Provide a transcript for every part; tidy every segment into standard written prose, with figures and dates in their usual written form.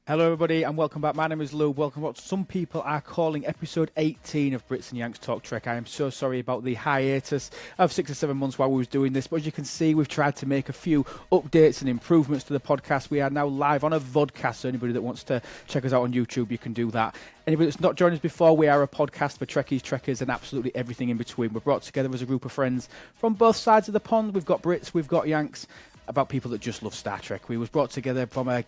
Hello, everybody, and welcome back. My name is Lou. Welcome to what some people are calling episode 18 of Brits and Yanks Talk Trek. I am so sorry about the hiatus of 6 or 7 months while we was doing this, but as you can see, we've tried to make a few updates and improvements to the podcast. We are now live on a vodcast, so anybody that wants to check us out on YouTube, you can do that. Anybody that's not joined us before, we are a podcast for Trekkies, Trekkers, and absolutely everything in between. We're brought together as a group of friends from both sides of the pond. We've got Brits, we've got Yanks, about people that just love Star Trek. We was brought together from a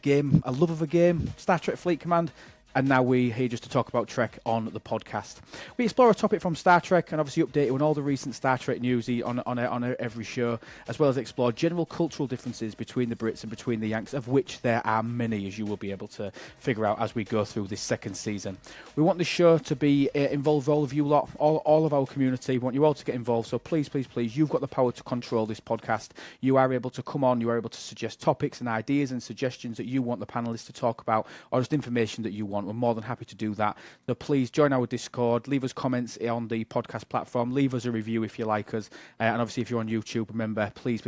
love of a game, Star Trek Fleet Command, and now we're here just to talk about Trek on the podcast. We explore a topic from Star Trek and obviously update you on all the recent Star Trek news on every show, as well as explore general cultural differences between the Brits and between the Yanks, of which there are many, as you will be able to figure out as we go through this second season. We want this show to be involve all of you lot, all of our community. We want you all to get involved, so please, you've got the power to control this podcast. You are able to come on, you are able to suggest topics and ideas and suggestions that you want the panelists to talk about, or just information that you want. We're more than happy to do that. So please join our Discord, leave us comments on the podcast platform, leave us a review if you like us, and obviously if you're on YouTube, remember, please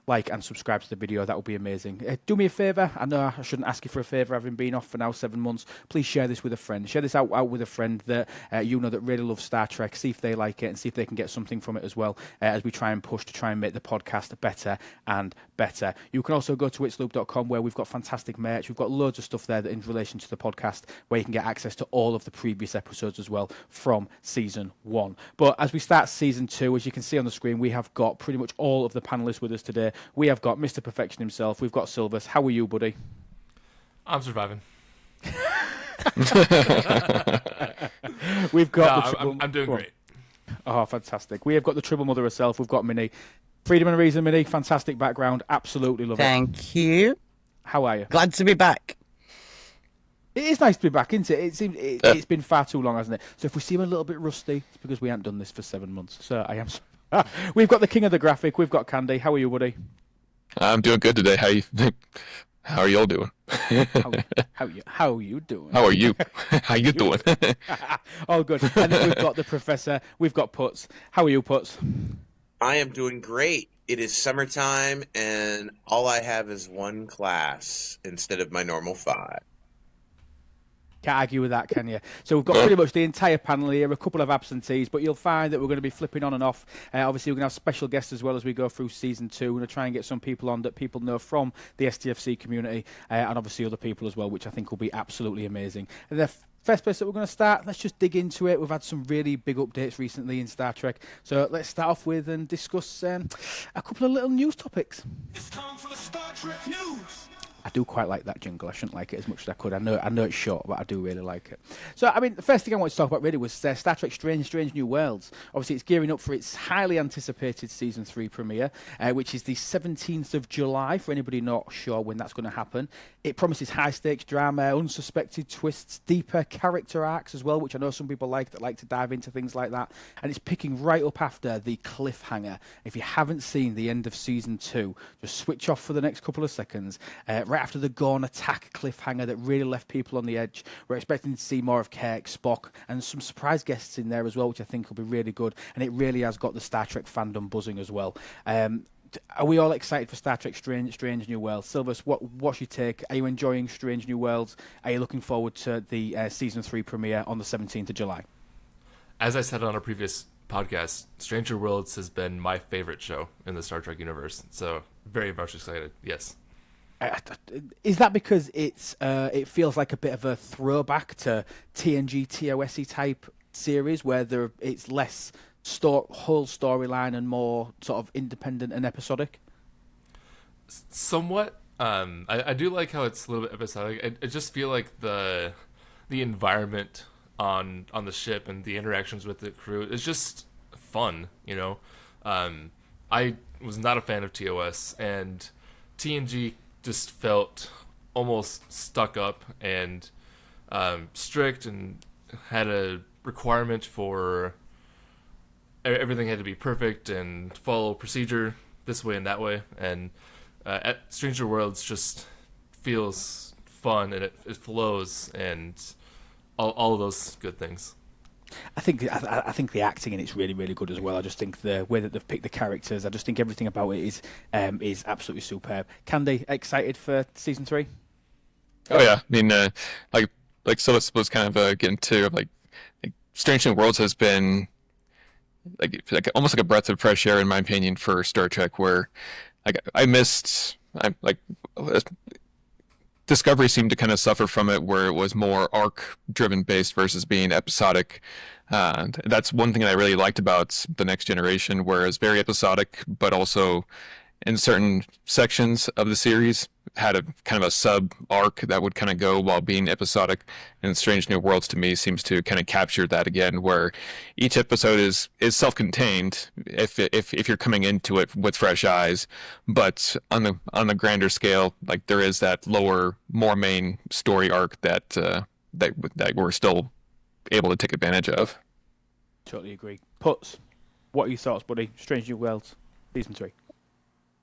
like and subscribe to the video. That would be amazing. Do me a favour. I know I shouldn't ask you for a favour having been off for now 7 months. Please share this with a friend. Share this out with a friend that you know that really loves Star Trek. See if they like it and see if they can get something from it as well, as we try and push to try and make the podcast better and better. You can also go to witsloop.com where we've got fantastic merch. We've got loads of stuff there that in relation to the podcast where you can get access to all of the previous episodes as well from season 1. But as we start season 2, as you can see on the screen, we have got pretty much all of the panelists with us today. We have got Mr. Perfection himself. We've got Silvers. How are you, buddy? I'm surviving. We've got I'm doing great. Oh, fantastic. We have got the Triple Mother herself. We've got Minnie. Freedom and Reason, Minnie. Fantastic background. Absolutely love it. Thank you. How are you? Glad to be back. It is nice to be back, isn't it? It's been far too long, hasn't it? So if we seem a little bit rusty, it's because we haven't done this for 7 months. So I am. We've got the king of the graphic. We've got Candy. How are you, buddy? I'm doing good today. How are y'all doing? How are you doing? How are you? How you doing? All good. And then we've got the professor. We've got Putz. How are you, Putz? I am doing great. It is summertime, and all I have is one class instead of my normal 5. Can't argue with that, can you? So we've got pretty much the entire panel here, a couple of absentees, but you'll find that we're going to be flipping on and off. Obviously, we're going to have special guests as well as we go through season 2. We're going to try and get some people on that people know from the STFC community, and obviously other people as well, which I think will be absolutely amazing. And the first place that we're going to start, let's just dig into it. We've had some really big updates recently in Star Trek. So let's start off with and discuss a couple of little news topics. It's time for the Star Trek news. I do quite like that jingle. I shouldn't like it as much as I could. I know it's short, but I do really like it. So, I mean, the first thing I want to talk about really was Star Trek Strange New Worlds. Obviously, it's gearing up for its highly anticipated Season 3 premiere, which is the 17th of July, for anybody not sure when that's going to happen. It promises high-stakes drama, unsuspected twists, deeper character arcs as well, which I know some people like to dive into things like that. And it's picking right up after the cliffhanger. If you haven't seen the end of Season 2, just switch off for the next couple of seconds. Right after the Gorn attack cliffhanger that really left people on the edge. We're expecting to see more of Kirk, Spock, and some surprise guests in there as well, which I think will be really good. And it really has got the Star Trek fandom buzzing as well. Are we all excited for Star Trek Strange New Worlds? Silvers, what's your take? Are you enjoying Strange New Worlds? Are you looking forward to the Season 3 premiere on the 17th of July? As I said on a previous podcast, Stranger Worlds has been my favorite show in the Star Trek universe. So very much excited, yes. Is that because it feels like a bit of a throwback to TNG, TOS type series where it's less whole storyline and more sort of independent and episodic? Somewhat. I do like how it's a little bit episodic. I just feel like the environment on the ship and the interactions with the crew is just fun, you know. I was not a fan of TOS, and TNG just felt almost stuck up and strict and had a requirement for everything had to be perfect and follow procedure this way and that way. And at Stranger Worlds just feels fun and it flows and all of those good things. I think the acting in it's really, really good as well. I just think the way that they've picked the characters, I just think everything about it is absolutely superb. Candy, excited for Season 3? Oh yeah, I mean, like so was kind of getting to like Strange New Worlds has been like almost like a breath of fresh air in my opinion for Star Trek, where like I missed I like Discovery seemed to kind of suffer from it, where it was more arc driven based versus being episodic. And that's one thing that I really liked about the Next Generation, where it's very episodic, but also in certain sections of the series had a kind of a sub arc that would kind of go while being episodic. And Strange New Worlds to me seems to kind of capture that again, where each episode is self-contained if you're coming into it with fresh eyes, but on the grander scale, like there is that lower, more main story arc that we're still able to take advantage of. Totally agree. Puts, what are your thoughts, buddy? Strange New Worlds, season 3.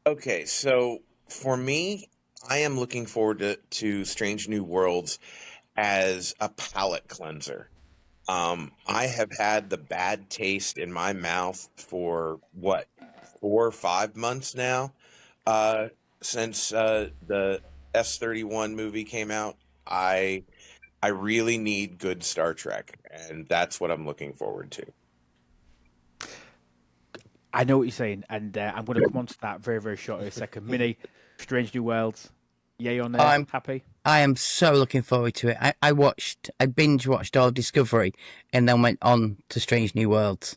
Okay, so for me, I am looking forward to Strange New Worlds as a palate cleanser. I have had the bad taste in my mouth for what, 4 or 5 months now, uh, since the S-31 movie came out. I really need good Star Trek, and that's what I'm looking forward to. I know what you're saying, and I'm going to come on to that very, very shortly in a second. Minnie, Strange New Worlds, yay or nay? I'm Happy? I am so looking forward to it. I binge watched all of Discovery and then went on to Strange New Worlds.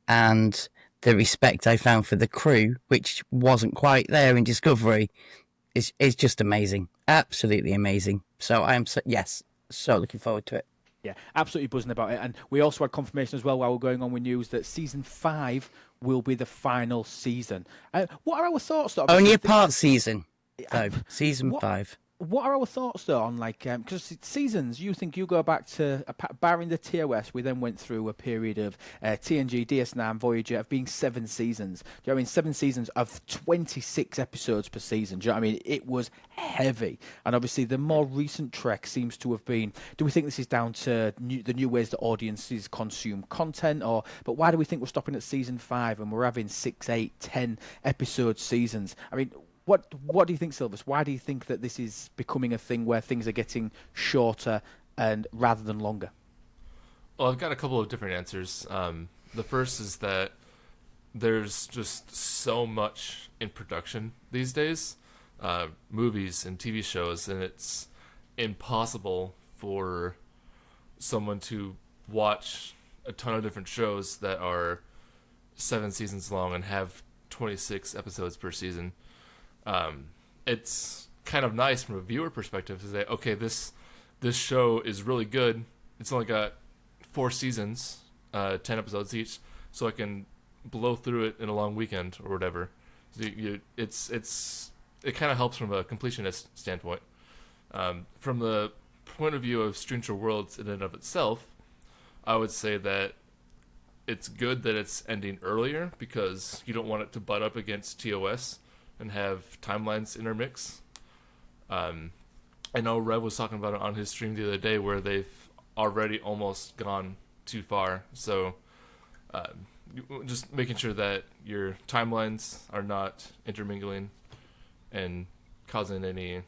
And the respect I found for the crew, which wasn't quite there in Discovery, is just amazing. Absolutely amazing. So I am so looking forward to it. Yeah, absolutely buzzing about it. And we also had confirmation as well while we're going on with news that season 5 will be the final season. What are our thoughts, though? Only a part season, though. Uh, Season what- 5. What are our thoughts though on like because seasons? You think you go back to barring the TOS, we then went through a period of TNG, DS9, Voyager of being 7 seasons. Do you know what I mean? 7 seasons of 26 episodes per season. Do you know what I mean? It was heavy, and obviously the more recent Trek seems to have been. Do we think this is down to the new ways that audiences consume content, or? But why do we think we're stopping at season 5 and we're having 6, 8, 10 episode seasons? I mean. What do you think, Silvers? Why do you think that this is becoming a thing where things are getting shorter and rather than longer? Well, I've got a couple of different answers. The first is that there's just so much in production these days, movies and TV shows, and it's impossible for someone to watch a ton of different shows that are 7 seasons long and have 26 episodes per season. It's kind of nice from a viewer perspective to say, okay, this show is really good. It's only got 4 seasons, 10 episodes each, so I can blow through it in a long weekend or whatever. So it kind of helps from a completionist standpoint. From the point of view of Stranger Worlds in and of itself, I would say that it's good that it's ending earlier because you don't want it to butt up against TOS and have timelines intermix. I know Rev was talking about it on his stream the other day where they've already almost gone too far. So just making sure that your timelines are not intermingling and causing any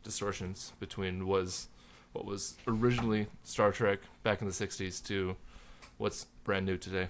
distortions between what was originally Star Trek back in the 60s to what's brand new today.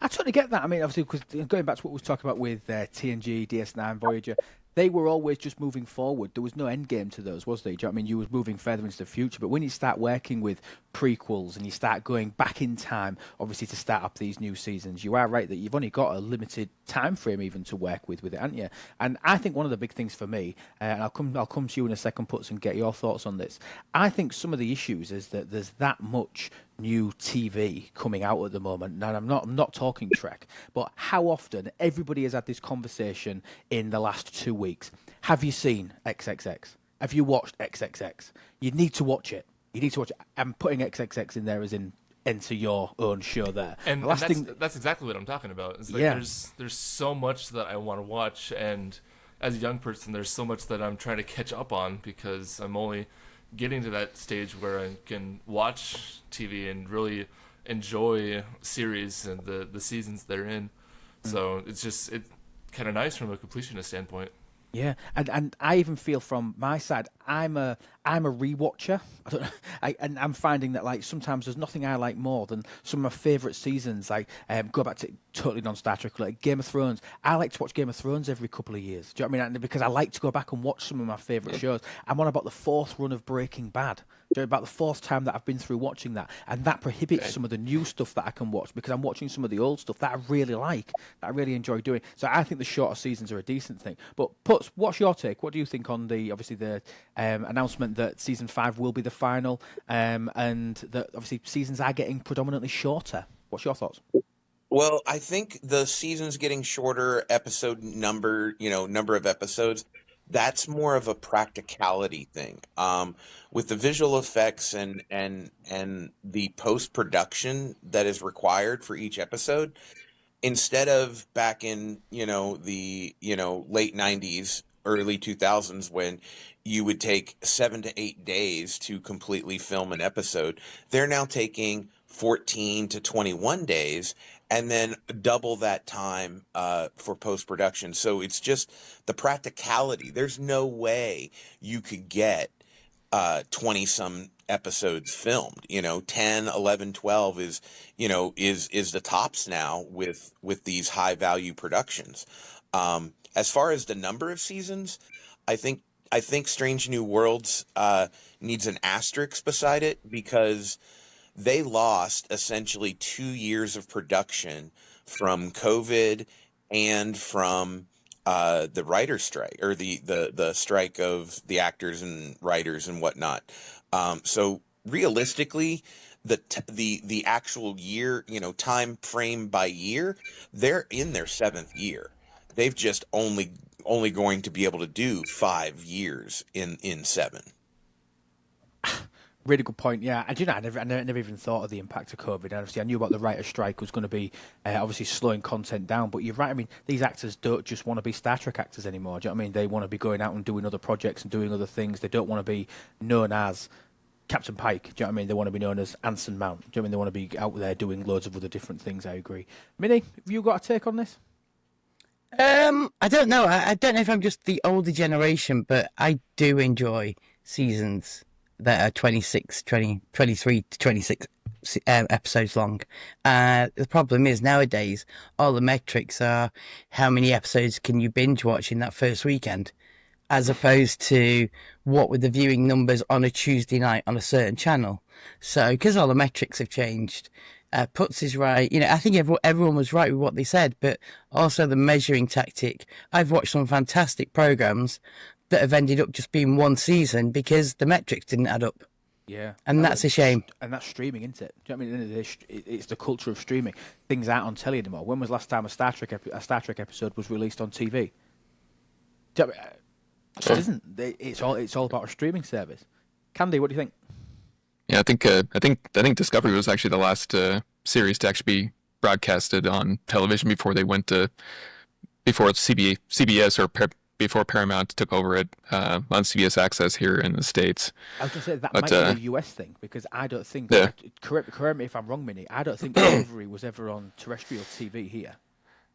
I totally get that. I mean, obviously, because going back to what we were talking about with TNG, DS9, Voyager, they were always just moving forward. There was no end game to those, was there? Do you know what I mean? You was moving further into the future. But when you start working with prequels and you start going back in time, obviously, to start up these new seasons, you are right that you've only got a limited time frame even to work with it, haven't you? And I think one of the big things for me, and I'll come to you in a second, Puts, and get your thoughts on this. I think some of the issues is that there's that much new TV coming out at the moment. Now, I'm not talking Trek, but how often everybody has had this conversation in the last 2 weeks. Have you seen XXX? Have you watched XXX? You need to watch it. You need to watch it. I'm putting XXX in there as in enter your own show there. And that's exactly what I'm talking about. It's like Yeah. there's so much that I want to watch, and as a young person, there's so much that I'm trying to catch up on because I'm only getting to that stage where I can watch TV and really enjoy series and the seasons they're in. So it's kind of nice from a completionist standpoint. Yeah, and I even feel from my side, I'm a rewatcher. I don't know, and I'm finding that like sometimes there's nothing I like more than some of my favourite seasons. Like go back to totally non-Star Trek, like Game of Thrones. I like to watch Game of Thrones every couple of years. Do you know what I mean? Because I like to go back and watch some of my favourite shows. I'm on about the fourth run of Breaking Bad. About the fourth time that I've been through watching that, and that prohibits some of the new stuff that I can watch because I'm watching some of the old stuff that I really like, that I really enjoy doing. So I think the shorter seasons are a decent thing. But Putz, what's your take? What do you think on the obviously the announcement that season 5 will be the final, and that obviously seasons are getting predominantly shorter? What's your thoughts? Well, I think the season's getting shorter, episode number, number of episodes. That's more of a practicality thing. With the visual effects and the post production that is required for each episode, instead of back in the late 90s, early 2000s, when you would take 7 to 8 days to completely film an episode, they're now taking 14 to 21 days and then double that time for post production. So it's just the practicality. There's no way you could get 20 some episodes filmed. 10, 11, 12 is the tops now with these high value productions. As far as the number of seasons, I think Strange New Worlds needs an asterisk beside it, because they lost essentially 2 years of production from COVID and from the writer's strike, or the strike of the actors and writers and whatnot. So realistically, the actual year, time frame by year, they're in their 7th year. They've just only going to be able to do 5 years in 7. Really good point. Yeah, and I never even thought of the impact of COVID. And obviously, I knew about the writer's strike was going to be obviously slowing content down. But you're right. I mean, these actors don't just want to be Star Trek actors anymore. Do you know what I mean? They want to be going out and doing other projects and doing other things. They don't want to be known as Captain Pike. Do you know what I mean? They want to be known as Anson Mount. Do you know what I mean? They want to be out there doing loads of other different things. I agree. Minnie, have you got a take on this? I don't know. I don't know if I'm just the older generation, but I do enjoy seasons that are 23 to 26 episodes long. The problem is nowadays, all the metrics are how many episodes can you binge watch in that first weekend, as opposed to what were the viewing numbers on a Tuesday night on a certain channel. So, because all the metrics have changed, Putz is right. I think everyone was right with what they said, but also the measuring tactic. I've watched some fantastic programs that have ended up just being one season because the metrics didn't add up. Yeah, and that's a shame. And that's streaming, isn't it? Do you know what I mean? It's the culture of streaming. Things aren't on telly anymore. When was the last time a Star Trek episode was released on TV? Do you know what I mean? It just isn't. It's all about a streaming service. Candy, what do you think? Yeah, I think Discovery was actually the last series to actually be broadcasted on television before they went to CBS or before Paramount took over it on CBS Access here in the States. I was going to say that might be a US thing, because I don't think. Yeah. Correct me if I'm wrong, Minnie. I don't think Discovery was ever on terrestrial TV here.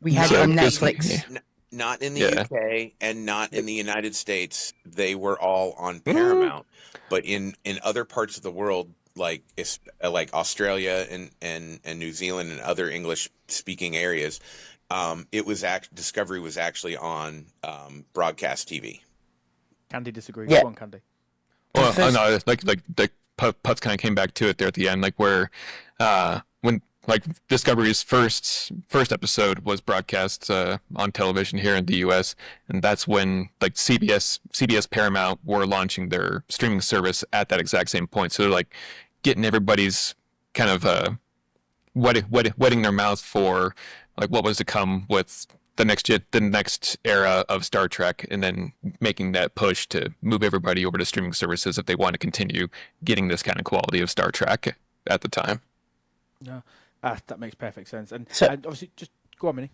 We had it on Netflix. Not in the UK and not in the United States. They were all on Paramount, but in other parts of the world, like Australia and New Zealand and other English speaking areas, Discovery was actually on broadcast TV. Candy disagrees. Yeah. Go on, Candy. Well, no, like Putz kind of came back to it there at the end, like where when like Discovery's first episode was broadcast on television here in the U.S., and that's when like CBS Paramount were launching their streaming service at that exact same point. So they're like getting everybody's kind of wetting their mouth for like what was to come with the next era of Star Trek, and then making that push to move everybody over to streaming services if they want to continue getting this kind of quality of Star Trek at the time. No, that makes perfect sense. And obviously, just go on, Minnie.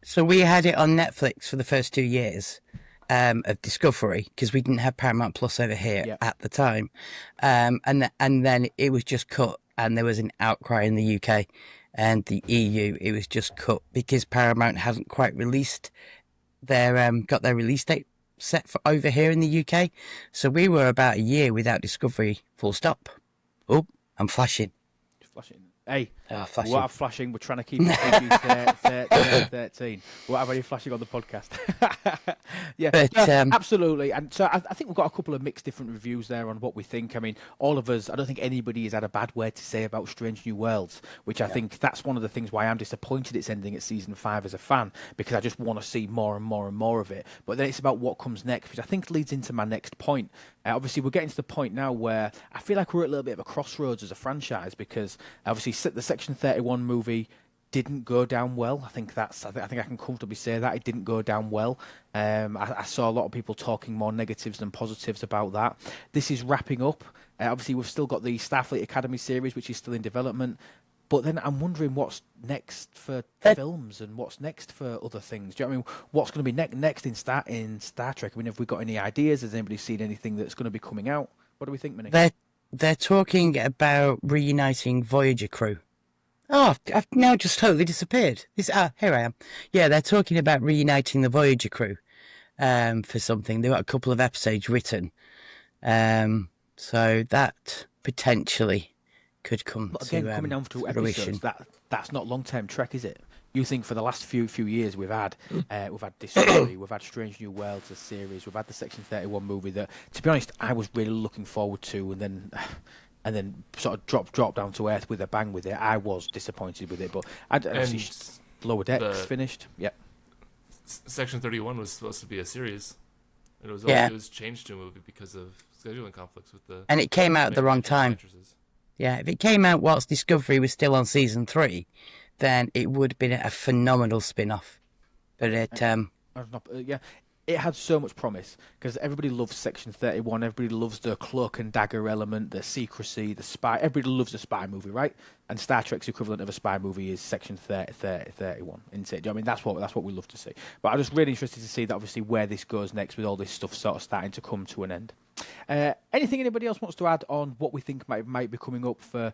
So we had it on Netflix for the first 2 years of Discovery, because we didn't have Paramount Plus over here at the time, and then it was just cut, and there was an outcry in the UK and the EU. It was just cut because Paramount hasn't quite released got their release date set for over here in the UK. So we were about a year without Discovery, full stop. Oh, I'm flashing. Flashing. Hey, Flashing. what flashing? We're trying to keep it PG 13. What have any flashing on the podcast? Yeah, But, absolutely. And so I think we've got a couple of mixed different reviews there on what we think. I mean, all of us, I don't think anybody has had a bad word to say about Strange New Worlds, which I think that's one of the things why I'm disappointed it's ending at season 5 as a fan, because I just want to see more and more and more of it. But then it's about what comes next, which I think leads into my next point. Obviously, we're getting to the point now where I feel like we're at a little bit of a crossroads as a franchise, because obviously the Section 31 movie didn't go down well. I think I think I can comfortably say that it didn't go down well. I saw a lot of people talking more negatives than positives about that. This is wrapping up. Obviously, we've still got the Starfleet Academy series, which is still in development. But then I'm wondering what's next for films and what's next for other things. Do you know what I mean? What's going to be next in Star Trek? I mean, have we got any ideas? Has anybody seen anything that's going to be coming out? What do we think, Minnie? They're talking about reuniting Voyager crew. Oh, I've now just totally disappeared. Here I am. Yeah, they're talking about reuniting the Voyager crew for something. They've got a couple of episodes written. So that potentially could come but again, to coming down to fruition. episodes, that's not long-term Trek, is it? You think for the last few years we've had Discovery, we've had Strange New Worlds, a series, we've had the Section 31 movie that, to be honest, I was really looking forward to, and then sort of dropped down to earth with a bang with it. I was disappointed with it, but Lower Decks finished. Yep. Section 31 was supposed to be a series. It was changed to a movie because of scheduling conflicts with the. And it came out at the wrong time. Actresses. Yeah, if it came out whilst Discovery was still on season 3, then it would have been a phenomenal spin-off. But it it had so much promise, because everybody loves Section 31, everybody loves the cloak and dagger element, the secrecy, the spy. Everybody loves a spy movie, right? And Star Trek's equivalent of a spy movie is Section 31, isn't it? I mean, that's what we love to see. But I'm just really interested to see that, obviously, where this goes next with all this stuff sort of starting to come to an end. Anything anybody else wants to add on what we think might be coming up for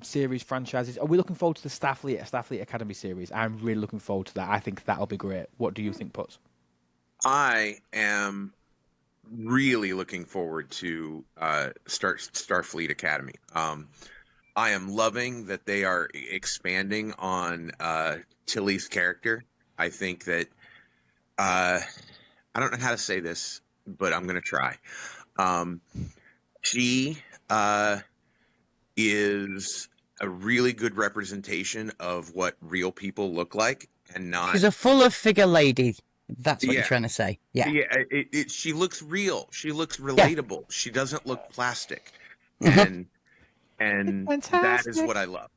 series, franchises? Are we looking forward to the Starfleet Academy series? I'm really looking forward to that. I think that'll be great. What do you think, Putz? I am really looking forward to Starfleet Academy. I am loving that they are expanding on Tilly's character. I think that I don't know how to say this, but I'm going to try. She is a really good representation of what real people look like, and not. She's a fuller figure lady. That's what you're trying to say. Yeah. Yeah. She looks real. She looks relatable. Yeah. She doesn't look plastic, and that is what I love.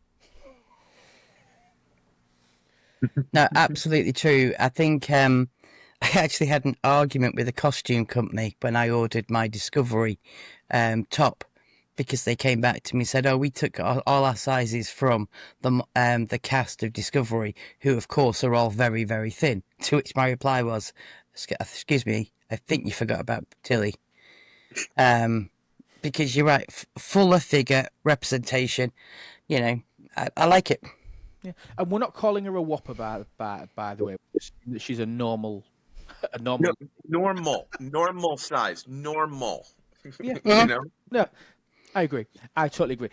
No, absolutely true. I think I actually had an argument with a costume company when I ordered my Discovery top, because they came back to me and said, "Oh, we took all our sizes from the cast of Discovery, who of course are all very, very thin." To which my reply was, "Excuse me, I think you forgot about Tilly." Because you're right, fuller figure representation. You know, I like it. Yeah, and we're not calling her a whopper by the way. She's a normal. Normal size, normal. Yeah, you know. No, I agree. I totally agree.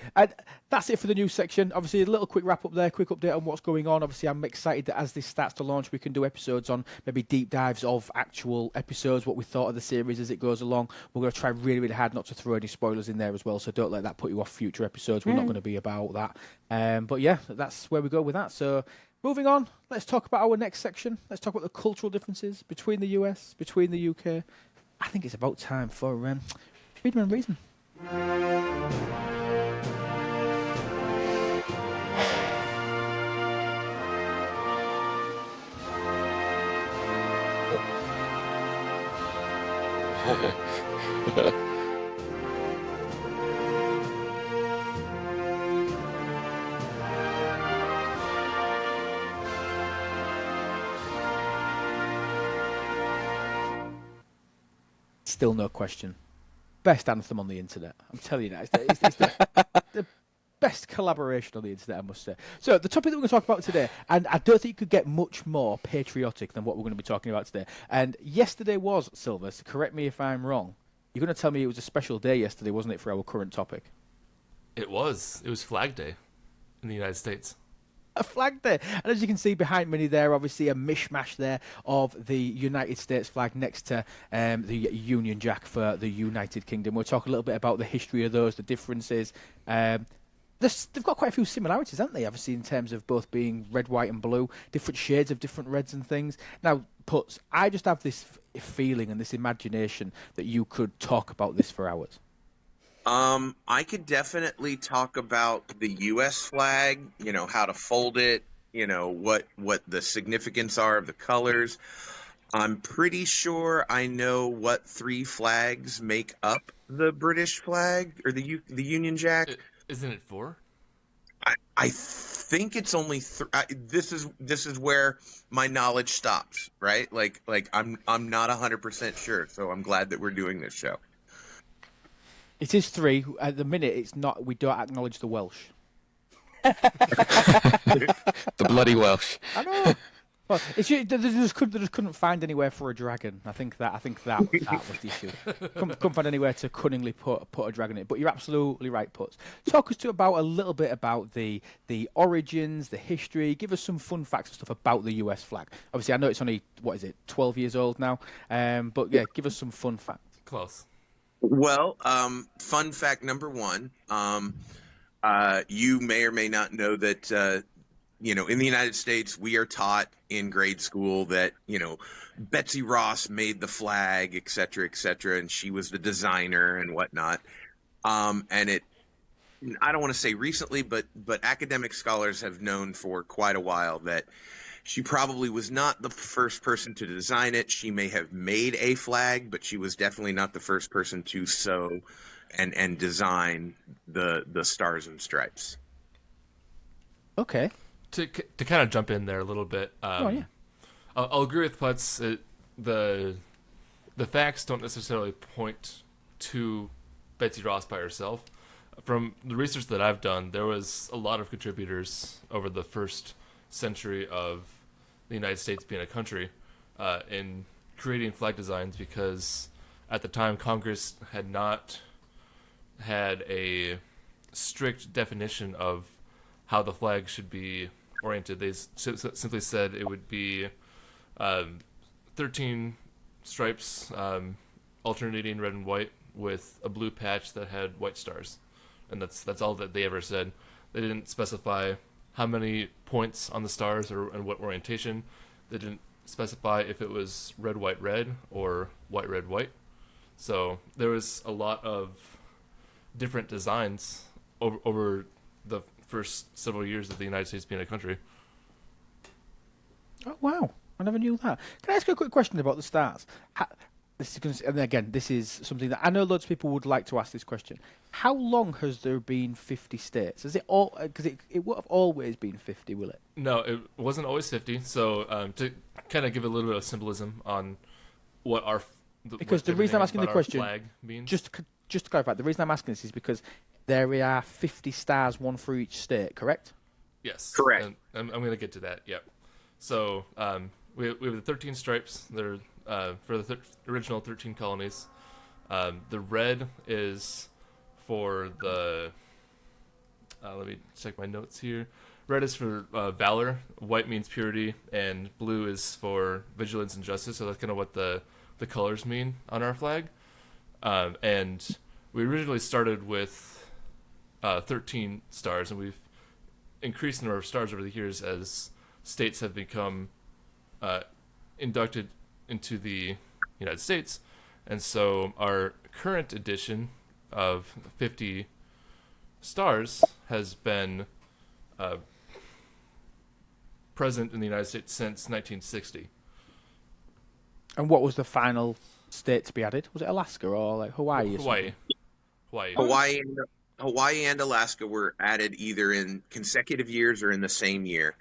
That's it for the news section. Obviously, a little quick wrap up there, quick update on what's going on. Obviously, I'm excited that as this starts to launch, we can do episodes on maybe deep dives of actual episodes, what we thought of the series as it goes along. We're going to try really, really hard not to throw any spoilers in there as well, so don't let that put you off future episodes. We're not going to be about that. But yeah, that's where we go with that. So moving on, let's talk about our next section. Let's talk about the cultural differences between the US, between the UK. I think it's about time for Freedom and Reason. Still no question. Best anthem on the internet. I'm telling you that. It's the best collaboration on the internet, I must say. So the topic that we're going to talk about today, and I don't think you could get much more patriotic than what we're going to be talking about today. And yesterday was, Silver, so correct me if I'm wrong. You're going to tell me it was a special day yesterday, wasn't it, for our current topic? It was. It was Flag Day in the United States. A flag there, and as you can see behind me there, obviously a mishmash there of the United States flag next to the Union Jack for the United Kingdom. We'll talk a little bit about the history of those, the differences. They've got quite a few similarities, haven't they? Obviously, in terms of both being red, white, and blue, different shades of different reds and things. Now, Putz, I just have this feeling and this imagination that you could talk about this for hours. I could definitely talk about the U.S. flag, how to fold it, what the significance are of the colors. I'm pretty sure I know what 3 flags make up the British flag or the Union Jack. Isn't it 4? I think it's only 3. This is where my knowledge stops, right? Like I'm not 100% sure, so I'm glad that we're doing this show. It is 3. At the minute, it's not. We don't acknowledge the Welsh. The bloody Welsh. I know. Well, they just couldn't find anywhere for a dragon. I think that was the issue. Couldn't find anywhere to cunningly put a dragon in. But you're absolutely right, Putz. Talk us a little bit about the origins, the history. Give us some fun facts and stuff about the US flag. Obviously, I know it's only 12 years old now. But yeah, give us some fun facts. Close. Well, fun fact number 1, you may or may not know that, in the United States, we are taught in grade school that, Betsy Ross made the flag, et cetera, and she was the designer and whatnot. And I don't want to say recently, but academic scholars have known for quite a while that she probably was not the first person to design it. She may have made a flag, but she was definitely not the first person to sew and design the stars and stripes. Okay. To kind of jump in there a little bit, yeah. I'll agree with Putz. The facts don't necessarily point to Betsy Ross by herself. From the research that I've done, there was a lot of contributors over the first century of the United States being a country in creating flag designs, because at the time Congress had not had a strict definition of how the flag should be oriented. They simply said it would be 13 stripes alternating red and white with a blue patch that had white stars, and that's all that they ever said. They didn't specify how many points on the stars and what orientation. They didn't specify if it was red, white, red, or white, red, white. So there was a lot of different designs over the first several years of the United States being a country. Oh, wow. I never knew that. Can I ask you a quick question about the stars? This is something that I know loads of people would like to ask this question. How long has there been 50 states? Is it all? Because it would have always been 50, will it? No, it wasn't always 50. So to kind of give a little bit of symbolism on what our because the reason I'm asking the question, flag means. just to clarify, the reason I'm asking this is because there are 50 stars, one for each state. Correct? Yes, correct. And I'm going to get to that. Yep. So we have the 13 stripes. They're for the original 13 colonies. The red is for the. Let me check my notes here. Red is for valor. White means purity, and blue is for vigilance and justice. So that's kind of what the colors mean on our flag. And we originally started with 13 stars, and we've increased the number of stars over the years as states have become inducted into the United States. And so our current edition of 50 stars has been present in the United States since 1960. And what was the final state to be added? Was it Alaska or like Hawaii? Hawaii and Alaska were added either in consecutive years or in the same year.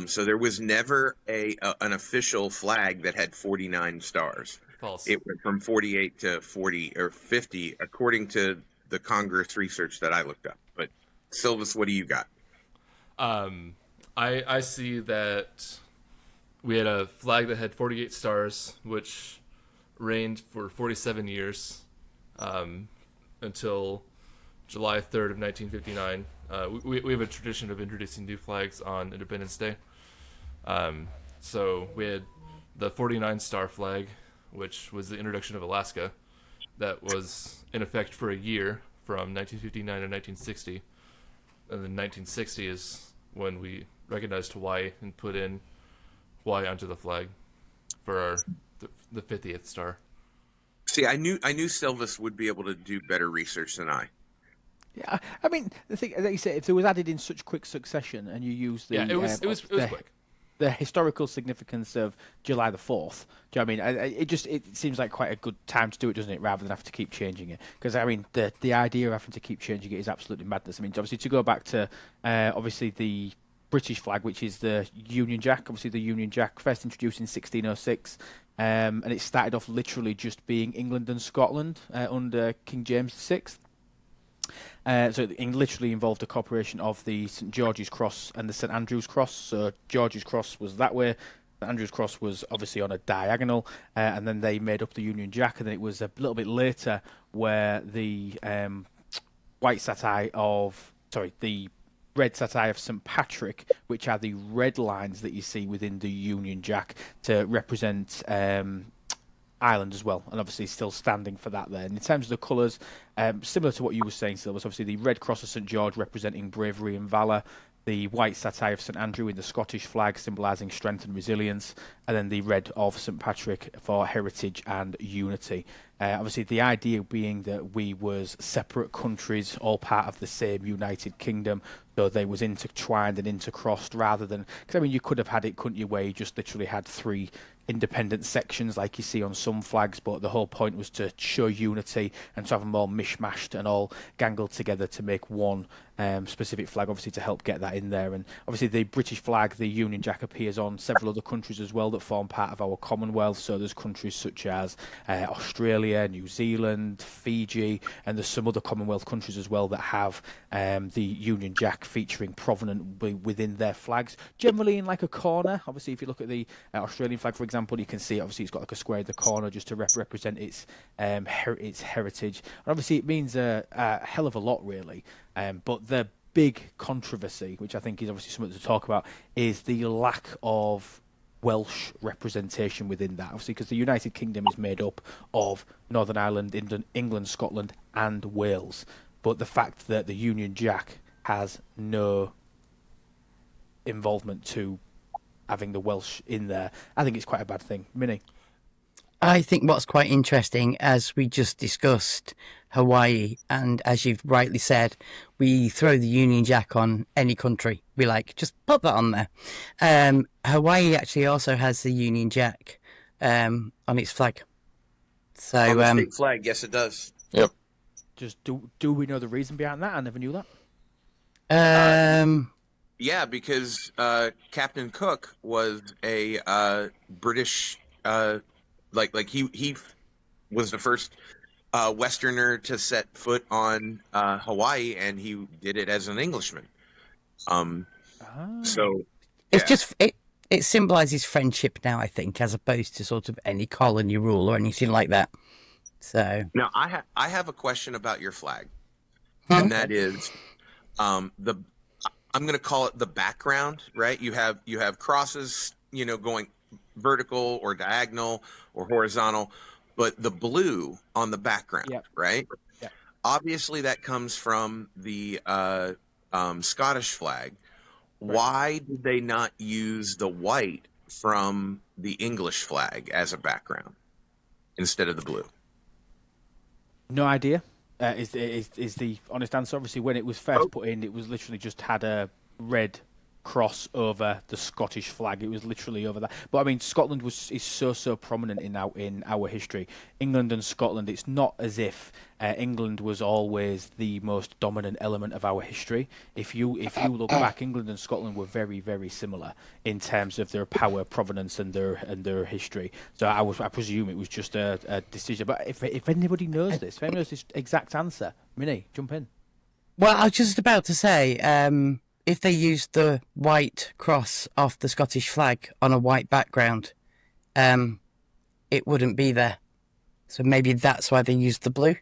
So there was never an official flag that had 49 stars. False. It went from 48 to 40 or 50, according to the Congress research that I looked up. But Silvis, what do you got? I see that we had a flag that had 48 stars, which reigned for 47 years, until July 3rd of 1959. We have a tradition of introducing new flags on Independence Day. So we had the 49 star flag, which was the introduction of Alaska, that was in effect for a year from 1959 to 1960. And then 1960 is when we recognized Hawaii and put in Hawaii onto the flag for the 50th star. See, I knew Silvis would be able to do better research than I. Yeah, I mean, the thing, like you said, if it was added in such quick succession and you use the It was quick. The historical significance of July the 4th. Do you know what I mean? It seems like quite a good time to do it, doesn't it? Rather than have to keep changing it, because I mean, the idea of having to keep changing it is absolutely madness. I mean, obviously to go back to obviously the British flag, which is the Union Jack. Obviously, the Union Jack first introduced in 1606. And it started off literally just being England and Scotland under King James VI. So it literally involved a cooperation of the St George's Cross and the St Andrew's Cross. So George's Cross was that way, St Andrew's Cross was obviously on a diagonal, and then they made up the Union Jack. And then it was a little bit later where the the red satire of St Patrick, which are the red lines that you see within the Union Jack to represent Ireland as well, and obviously still standing for that there. And in terms of the colours, similar to what you were saying, Silvers, obviously the red cross of St George representing bravery and valour, the white satire of St Andrew in the Scottish flag symbolising strength and resilience, and then the red of St Patrick for heritage and unity. Obviously the idea being that we was separate countries, all part of the same United Kingdom, so they was intertwined and intercrossed rather than... Because, I mean, you could have had it, couldn't you, where you just literally had three independent sections like you see on some flags, but the whole point was to show unity and to have them all mishmashed and all gangled together to make one specific flag, obviously to help get that in there. And obviously the British flag, the Union Jack, appears on several other countries as well that form part of our Commonwealth. So there's countries such as Australia, New Zealand, Fiji, and there's some other Commonwealth countries as well that have the Union Jack featuring provenant within their flags, generally in like a corner. Obviously if you look at the Australian flag, for example, you can see obviously it's got like a square in the corner just to represent its heritage. And obviously it means a hell of a lot, really. But the big controversy, which I think is obviously something to talk about, is the lack of Welsh representation within that. Obviously, because the United Kingdom is made up of Northern Ireland, England, Scotland, and Wales. But the fact that the Union Jack has no involvement to having the Welsh in there, I think it's quite a bad thing. Minnie? I think what's quite interesting, as we just discussed, Hawaii, and as you've rightly said, we throw the Union Jack on any country. We like, just put that on there. Hawaii actually also has the Union Jack on its flag. So, On the state flag, yes, it does. Yep. Just do we know the reason behind that? I never knew that. Yeah, because Captain Cook was a British, he was the first Westerner to set foot on Hawaii, and he did it as an Englishman. So it's just it symbolizes friendship now, I think, as opposed to sort of any colony rule or anything like that. So now I have a question about your flag, and that is I'm going to call it the background, right? You have crosses, going vertical or diagonal or horizontal, but the blue on the background, right? Yep. Obviously, that comes from the Scottish flag. Right. Why did they not use the white from the English flag as a background instead of the blue? No idea. Is the honest answer. Obviously, when it was first put in, it was literally just had a red cross over the Scottish flag. It was literally over that. But I mean, Scotland is so prominent in our history. England and Scotland. It's not as if England was always the most dominant element of our history. If you look back, England and Scotland were very, very similar in terms of their power, provenance, and their history. So I presume it was just a decision. But if anybody knows this, if anyone knows this exact answer, Minnie, jump in. Well, I was just about to say, if they used the white cross off the Scottish flag on a white background, it wouldn't be there. So maybe that's why they used the blue.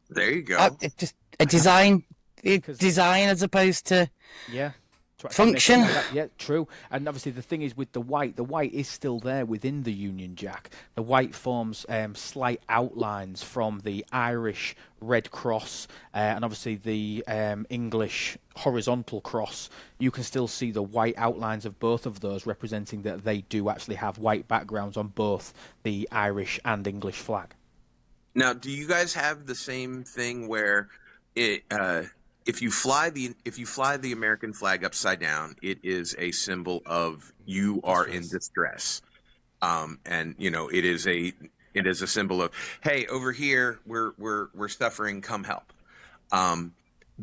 There you go. It's just a design, Because- design as opposed to Yeah. To actually make it Function. like that. Yeah, true. And obviously, the thing is with the white is still there within the Union Jack. The white forms slight outlines from the Irish Red Cross and obviously the English horizontal cross. You can still see the white outlines of both of those, representing that they do actually have white backgrounds on both the Irish and English flag. Now, do you guys have the same thing where it if you fly the American flag upside down, it is a symbol of you are in distress, and it is a symbol of, hey, over here we're suffering, come help.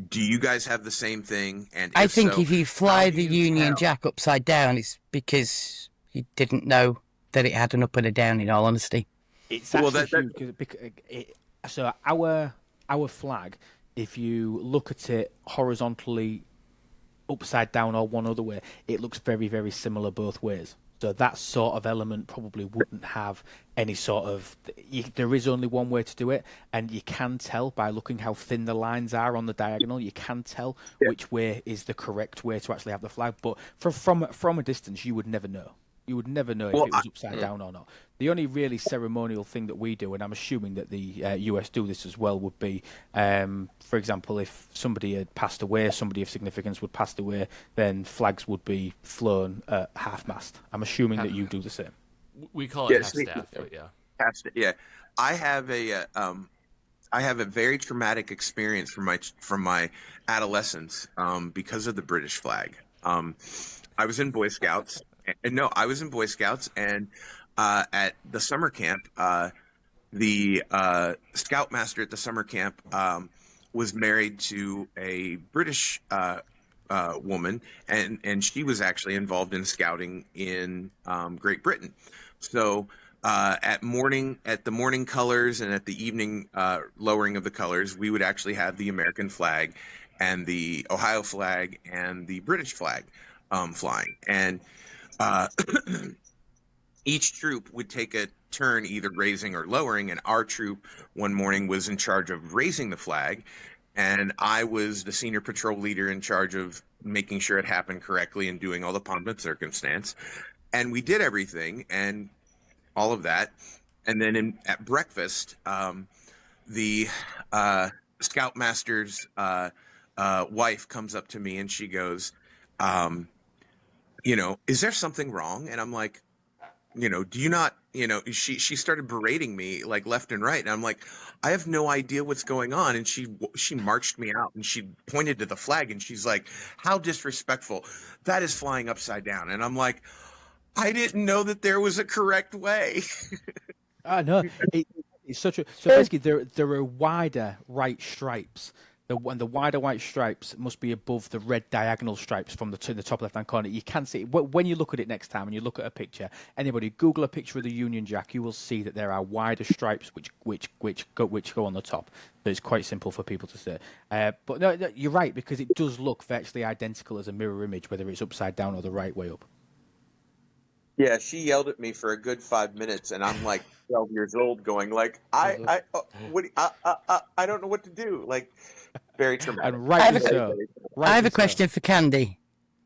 Do you guys have the same thing? And I if think so, if you fly how do the you Union tell? Jack upside down, it's because you didn't know that it had an up and a down, in all honesty. It's Well, actually huge because so our flag, if you look at it horizontally, upside down or one other way, it looks very, very similar both ways. So that sort of element probably wouldn't have any sort of. There is only one way to do it, and you can tell by looking how thin the lines are on the diagonal. You can tell which way is the correct way to actually have the flag. But from a distance, you would never know. You would never know if Well, it was upside down or not. The only really ceremonial thing that we do, and I'm assuming that the US do this as well, would be, for example, if somebody had passed away, somebody of significance would passed away, then flags would be flown at half-mast. I'm assuming that you do the same. We call it Yeah, half see- staff, but yeah. Yeah, I have a very traumatic experience from my adolescence because of the British flag. I was in Boy Scouts. I was in Boy Scouts, and at the summer camp, the scoutmaster at the summer camp was married to a British woman, and she was actually involved in scouting in Great Britain. So at the morning colors and at the evening lowering of the colors, we would actually have the American flag and the Ohio flag and the British flag flying, and each troop would take a turn either raising or lowering, and our troop one morning was in charge of raising the flag, and I was the senior patrol leader in charge of making sure it happened correctly and doing all the pomp and circumstance. And we did everything and all of that. And then at breakfast, the scoutmaster's wife comes up to me and she goes, is there something wrong? And I'm like, do you not, she started berating me like left and right. And I'm like, I have no idea what's going on. And she marched me out and she pointed to the flag and she's like, how disrespectful. That is flying upside down. And I'm like, I didn't know that there was a correct way. No, it's such a. So basically, there are wider right stripes. The wider white stripes must be above the red diagonal stripes from the top left hand corner. You can see when you look at it next time and you look at a picture. Anybody Google a picture of the Union Jack, you will see that there are wider stripes which go on the top. So it's quite simple for people to see. But no, you're right, because it does look virtually identical as a mirror image, whether it's upside down or the right way up. Yeah, she yelled at me for a good 5 minutes, and I'm like 12 years old, going like, I don't know what to do. Like, very traumatic. And rightly so. I have a question for Candy.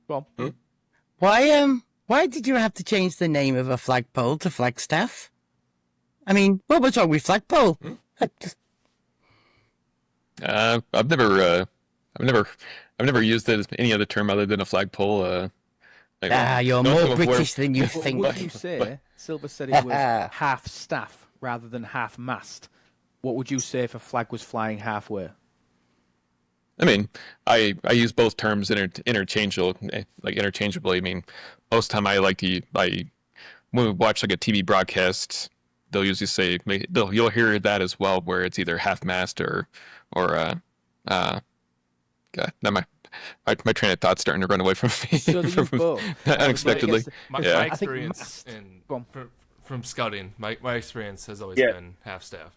Go on. Why did you have to change the name of a flagpole to Flagstaff? I mean, what was wrong with flagpole? I've never used it as any other term other than a flagpole. You're more British than you think. What would you say? Silver said it was half staff rather than half mast. What would you say if a flag was flying halfway? I mean, I use both terms interchangeably. I mean, most time when we watch like a TV broadcast, they'll usually say you'll hear that as well, where it's either half mast or God, now my train of thought's starting to run away from me So they use both. unexpectedly. My I think experience mast- from scouting, my experience has always Yeah. been half staff.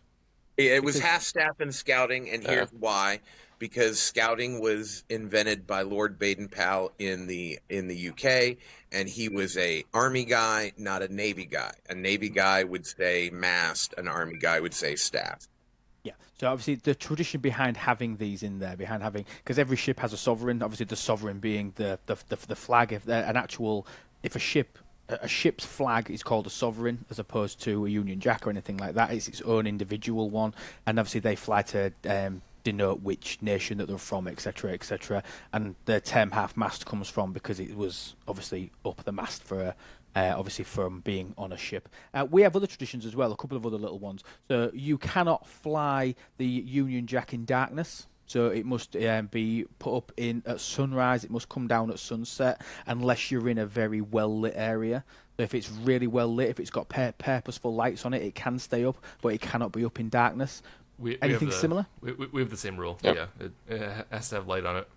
It was half staff in scouting, and here's why. because scouting was invented by Lord Baden-Powell in the UK, and he was a Army guy, not a Navy guy. A Navy guy would say mast, an Army guy would say staff. Yeah. So obviously the tradition behind having these in there, behind having, because every ship has a sovereign. Obviously the sovereign being the flag. If an actual, if a ship's flag is called a sovereign as opposed to a Union Jack or anything like that, it's its own individual one, and obviously they fly to denote which nation that they're from, etc., etc. And the term half-mast comes from because it was obviously up the mast for obviously from being on a ship. We have other traditions as well, a couple of other little ones. So you cannot fly the Union Jack in darkness. So it must be put up in at sunrise. It must come down at sunset, unless you're in a very well lit area. So if it's really well lit, if it's got purposeful lights on it, it can stay up, but it cannot be up in darkness. Anything similar? We have the same rule. Yep. Yeah, it has to have light on it,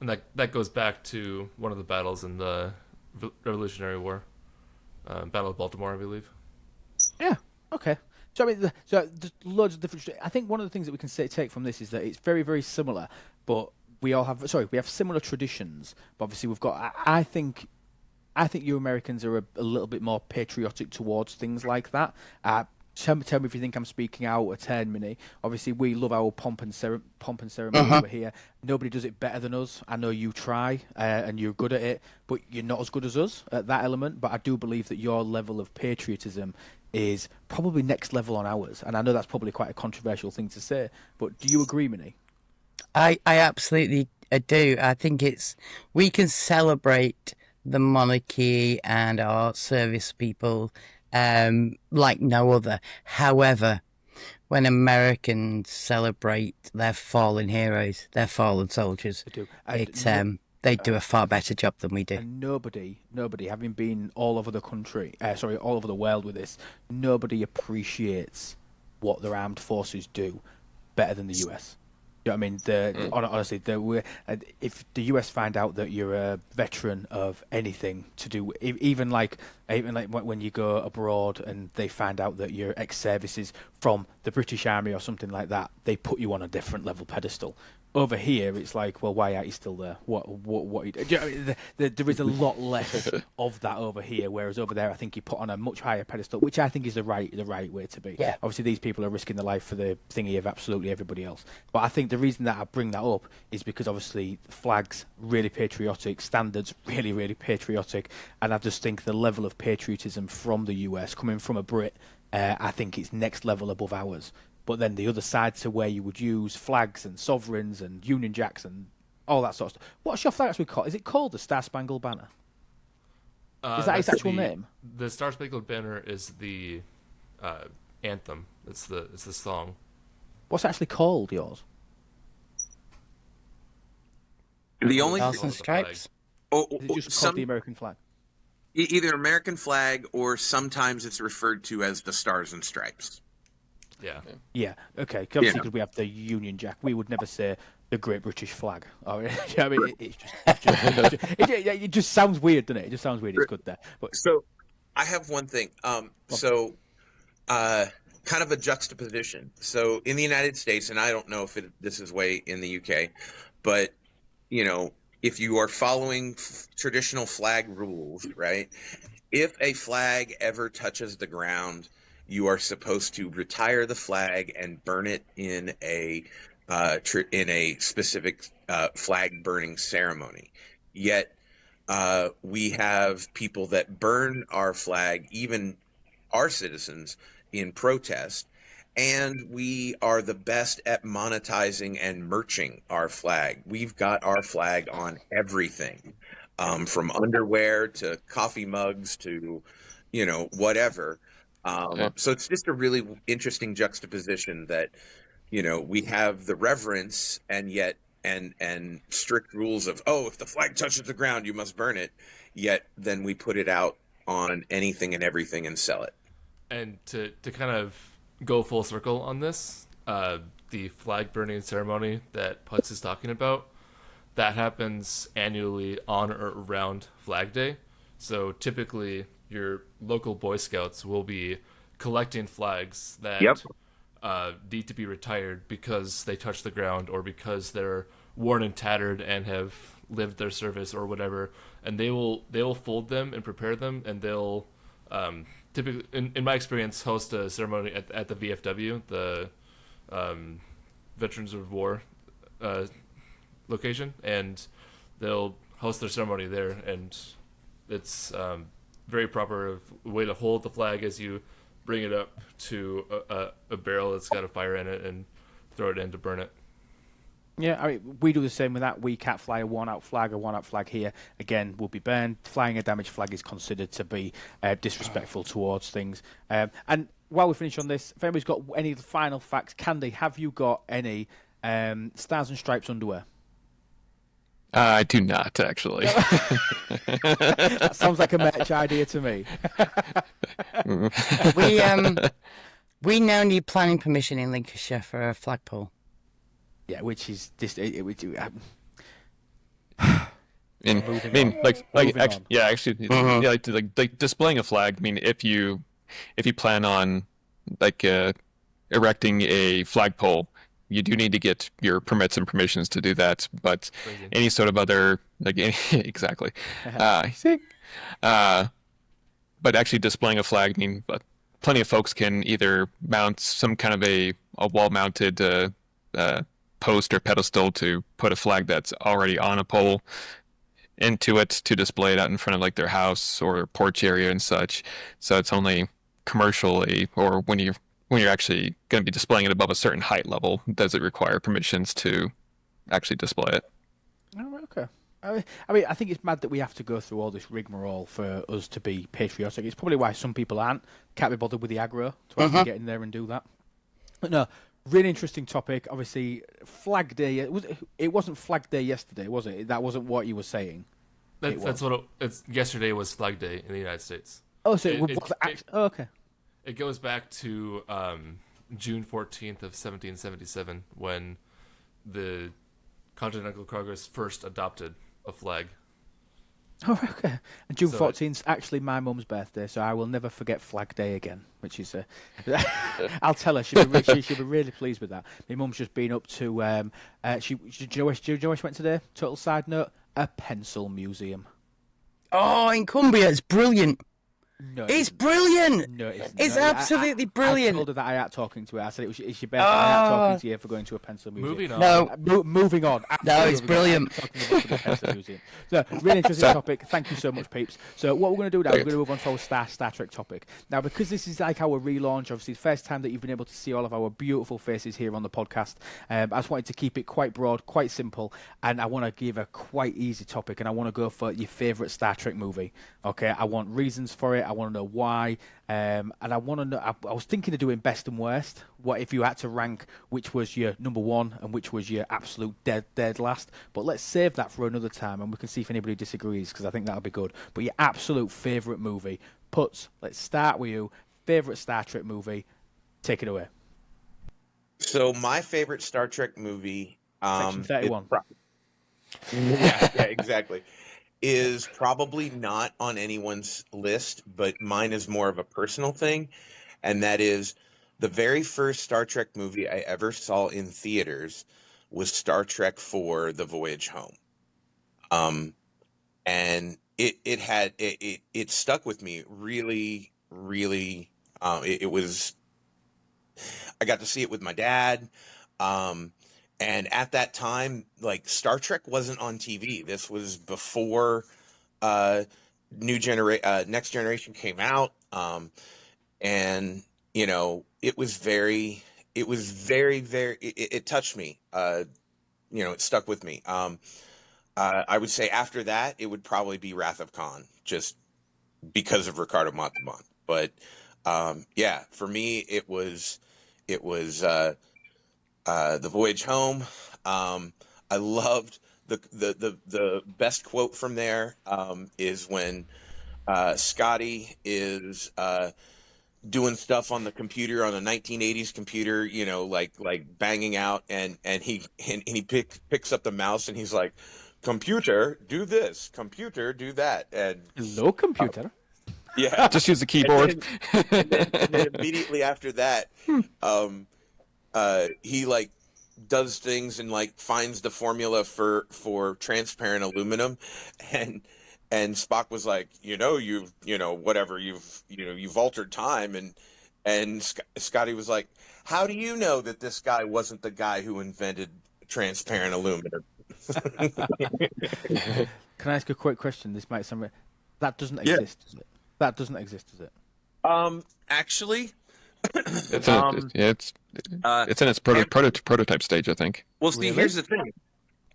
and that goes back to one of the battles in the Revolutionary War, Battle of Baltimore, I believe. Yeah. Okay. So I mean, there's loads of different. I think one of the things that we can take from this is that it's very, very similar, but we have similar traditions. But obviously, we've got. I think you Americans are a little bit more patriotic towards things like that. Tell me if you think I'm speaking out of turn, Minnie. Obviously, we love our pomp and ceremony over here. Nobody does it better than us. I know you try, and you're good at it, but you're not as good as us at that element. But I do believe that your level of patriotism is probably next level on ours. And I know that's probably quite a controversial thing to say, but do you agree, Minnie? I absolutely do. I think we can celebrate the monarchy and our service people like no other. However, when Americans celebrate their fallen heroes, their fallen soldiers, they do a far better job than we do. And nobody, having been all over the country, all over the world with this, nobody appreciates what their armed forces do better than the US. You know what I mean? Honestly, if the US find out that you're a veteran of anything to do, even like when you go abroad and they find out that you're ex-services from the British Army or something like that, they put you on a different level pedestal. Over here, it's like, well, why aren't you still there? What? Do you know what I mean? There is a lot less of that over here, whereas over there, I think you put on a much higher pedestal, which I think is the right way to be. Yeah. Obviously, these people are risking their life for the thingy of absolutely everybody else. But I think the reason that I bring that up is because obviously flags really patriotic, standards really, really patriotic, and I just think the level of patriotism from the US coming from a Brit, I think it's next level above ours. But then the other side to where you would use flags and sovereigns and Union Jacks and all that sort of stuff. What's your flag actually called? Is it called the Star Spangled Banner? Is that its actual name? The Star Spangled Banner is the anthem. It's the song. What's it actually called, yours? The only Stars and Stripes. Is it just called the American flag? Either American flag or sometimes it's referred to as the Stars and Stripes. Yeah. Okay. Obviously, because we have the Union Jack, we would never say the Great British Flag. I mean, it just sounds weird, doesn't it? It just sounds weird. It's good there. But so, I have one thing. Kind of a juxtaposition. So, in the United States, and I don't know if this is way in the UK, but if you are following traditional flag rules, right? If a flag ever touches the ground, you are supposed to retire the flag and burn it in a specific flag burning ceremony. Yet we have people that burn our flag, even our citizens, in protest, and we are the best at monetizing and merching our flag. We've got our flag on everything, from underwear to coffee mugs to whatever. So it's just a really interesting juxtaposition that, we have the reverence and yet and strict rules of, if the flag touches the ground, you must burn it. Yet then we put it out on anything and everything and sell it. And to kind of go full circle on this, the flag burning ceremony that Putz is talking about, that happens annually on or around Flag Day. So typically your local Boy Scouts will be collecting flags that need to be retired because they touch the ground or because they're worn and tattered and have lived their service or whatever, and they will fold them and prepare them, and they'll typically, in my experience, host a ceremony at the VFW, the Veterans of War location, and they'll host their ceremony there, and it's very proper way to hold the flag as you bring it up to a barrel that's got a fire in it and throw it in to burn it. Yeah, I mean, we do the same with that. We can't fly a worn-out flag. A worn-out flag here, again, will be burned. Flying a damaged flag is considered to be disrespectful towards things. And while we finish on this, if anybody's got any final facts, Candy, have you got any Stars and Stripes underwear? I do not, actually. That sounds like a merch idea to me. We now need planning permission in Lincolnshire for a flagpole. Yeah, which is just it would do. Moving on. Yeah, like displaying a flag. I mean, if you plan on erecting a flagpole, you do need to get your permits and permissions to do that. But any sort of other exactly, but actually displaying a flag, I mean, plenty of folks can either mount some kind of a wall-mounted post or pedestal to put a flag that's already on a pole into it to display it out in front of like their house or porch area and such. So it's only commercially, or when you're actually going to be displaying it above a certain height level, does it require permissions to actually display it. Oh, okay. I mean, I think it's mad that we have to go through all this rigmarole for us to be patriotic. It's probably why some people can't be bothered with the aggro to actually get in there and do that. But no, really interesting topic. Obviously, Flag Day. It wasn't Flag Day yesterday, was it? That wasn't what you were saying. That's what it's. Yesterday was Flag Day in the United States. Oh, so okay. It goes back to June 14th of 1777 when the Continental Congress first adopted a flag. Oh, okay. And June 14th is actually my mum's birthday, so I will never forget Flag Day again, which is... I'll tell her. She'll be really pleased with that. My mum's just been up to... do you know where she went today? Total side note. A pencil museum. Oh, in Cumbria, it's brilliant. No, it's brilliant. No, it isn't. It's absolutely brilliant. I told her that I ain't talking to her. I said it's your birthday. I ain't talking to you for going to a pencil museum. Moving on. No, moving on. No, it's brilliant. Talking about the pencil museum. So, really interesting topic. Thank you so much, peeps. So, what we're going to do now, we're going to move on to our Star Trek topic. Now, because this is like our relaunch, obviously, the first time that you've been able to see all of our beautiful faces here on the podcast, I just wanted to keep it quite broad, quite simple, and I want to give a quite easy topic, and I want to go for your favourite Star Trek movie. Okay, I want reasons for it. I want to know why. And I want to know. I was thinking of doing best and worst. What if you had to rank which was your number one and which was your absolute dead last? But let's save that for another time, and we can see if anybody disagrees, because I think that'll be good. But your absolute favourite movie, Puts. Let's start with you. Favourite Star Trek movie. Take it away. So my favorite Star Trek movie, Section 31. Yeah, exactly. Is probably not on anyone's list, but mine is more of a personal thing, and that is the very first Star Trek movie I ever saw in theaters was Star Trek IV: The Voyage Home. And it stuck with me really, really. It was, I got to see it with my dad. And at that time, like, Star Trek wasn't on TV. This was before Next Generation came out. And, you know, it touched me. It stuck with me. I would say after that, it would probably be Wrath of Khan, just because of Ricardo Montalban. But, yeah, for me, it was The Voyage Home. I loved the best quote from there is when Scotty is doing stuff on the computer, on the 1980s computer, you know, like banging out, and he picks up the mouse and he's like, "Computer, do this. Computer, do that." And hello, computer. Yeah, just use the keyboard. And then immediately after that, he like does things and like finds the formula for transparent aluminum, and Spock was like, you've altered time, and Scotty was like, how do you know that this guy wasn't the guy who invented transparent aluminum? Can I ask a quick question? This might sound that doesn't Yeah. exist, does it? That doesn't exist, does it? Actually, It's uh, in its prototype stage, I think. well, see, Really? here's the thing.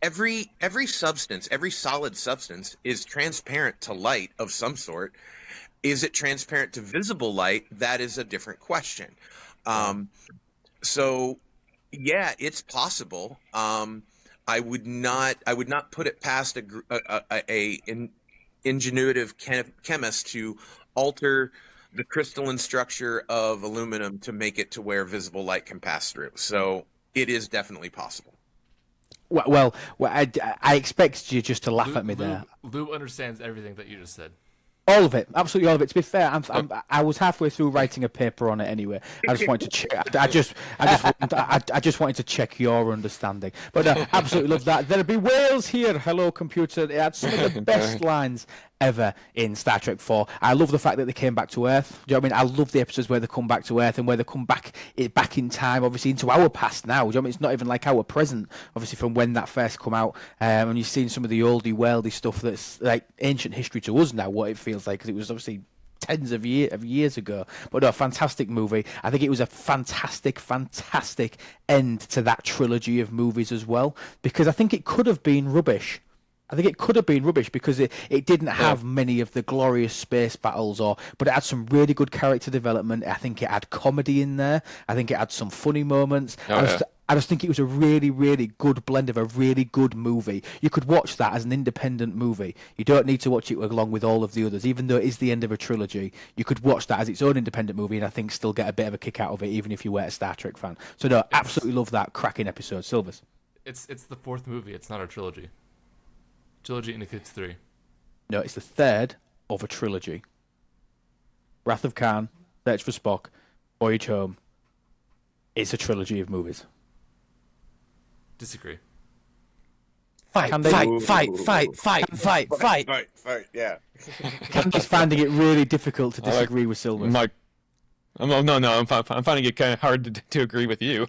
Every substance, every solid substance is transparent to light of some sort. Is it transparent to visible light? That is a different question. So yeah, it's possible. I would not put it past an ingenuitive chemist to alter the crystalline structure of aluminum to make it to where visible light can pass through. So it is definitely possible. Well, I expected you just to laugh at me there. Lou understands everything that you just said. All of it, absolutely all of it. To be fair, I was halfway through writing a paper on it anyway. I just wanted to check. I just wanted to check your understanding. But absolutely love that. There'll be whales here. Hello, computer. It had some of the best lines ever in Star Trek 4. I love the fact that they came back to Earth. Do you know what I mean? I love the episodes where they come back to Earth and where they come back in time, obviously into our past now. Do you know what I mean? It's not even like our present, obviously, from when that first come out. And you've seen some of the oldie, worldy stuff that's like ancient history to us now, what it feels like, because it was obviously tens of years ago. But no, fantastic movie. I think it was a fantastic end to that trilogy of movies as well, because I think it could have been rubbish. I think it could have been rubbish because it didn't have many of the glorious space battles, but it had some really good character development. I think it had comedy in there. I think it had some funny moments. I just think it was a really, really good blend of a really good movie. You could watch that as an independent movie. You don't need to watch it along with all of the others, even though it is the end of a trilogy. You could watch that as its own independent movie, and I think still get a bit of a kick out of it, even if you weren't a Star Trek fan. So no, absolutely love that cracking episode. Silvers. It's the fourth movie. It's not a trilogy. Trilogy indicates 3. No, it's the third of a trilogy. Wrath of Khan, Search for Spock, Voyage Home. It's a trilogy of movies. Disagree. Fight, Yeah. Candy's finding it really difficult to disagree with Silvers. No, I'm finding it kind of hard to agree with you.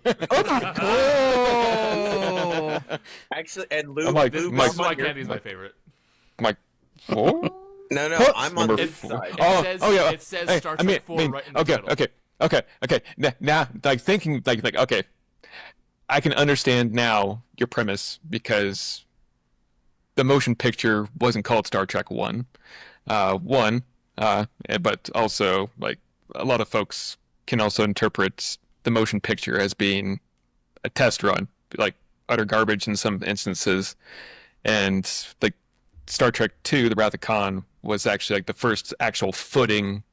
Actually, and Lou, I'm like, Lou Mike- That's why Candy's my favorite. Mike, four? no, What? I'm on Number the four. side. It says Hey, Star I Trek 4 right in the title. Okay. Now, like thinking, like, okay, I can understand now your premise because the motion picture wasn't called Star Trek 1, but also like a lot of folks can also interpret the motion picture as being a test run, like utter garbage in some instances, and like Star Trek 2, The Wrath of Khan, was actually like the first actual footing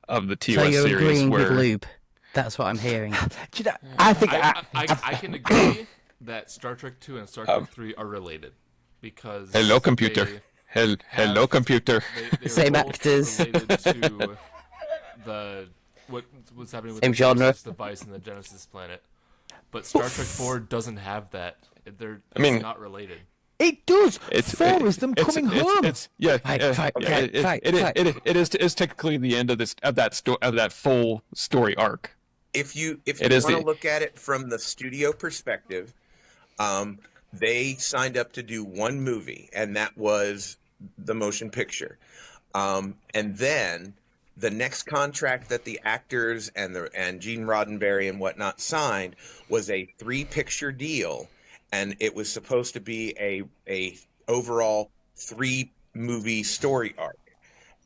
of the TOS So you're series agreeing where with Lube. That's what I'm hearing. Do you know, I think I can agree that Star Trek 2 and Star Trek 3 are related because hello computer, hello computer. They Same both actors. related to what's happening with Same the genre. Genesis device and the Genesis planet. But Star Trek 4 doesn't have that. It's not related. it does. It's Four is them coming home. It's it is technically the end of that full story arc. If you It want is to the- look at it from the studio perspective, they signed up to do one movie, and that was the motion picture. And then the next contract that the actors and Gene Roddenberry and whatnot signed was a 3-picture deal, and it was supposed to be a overall 3-movie story arc.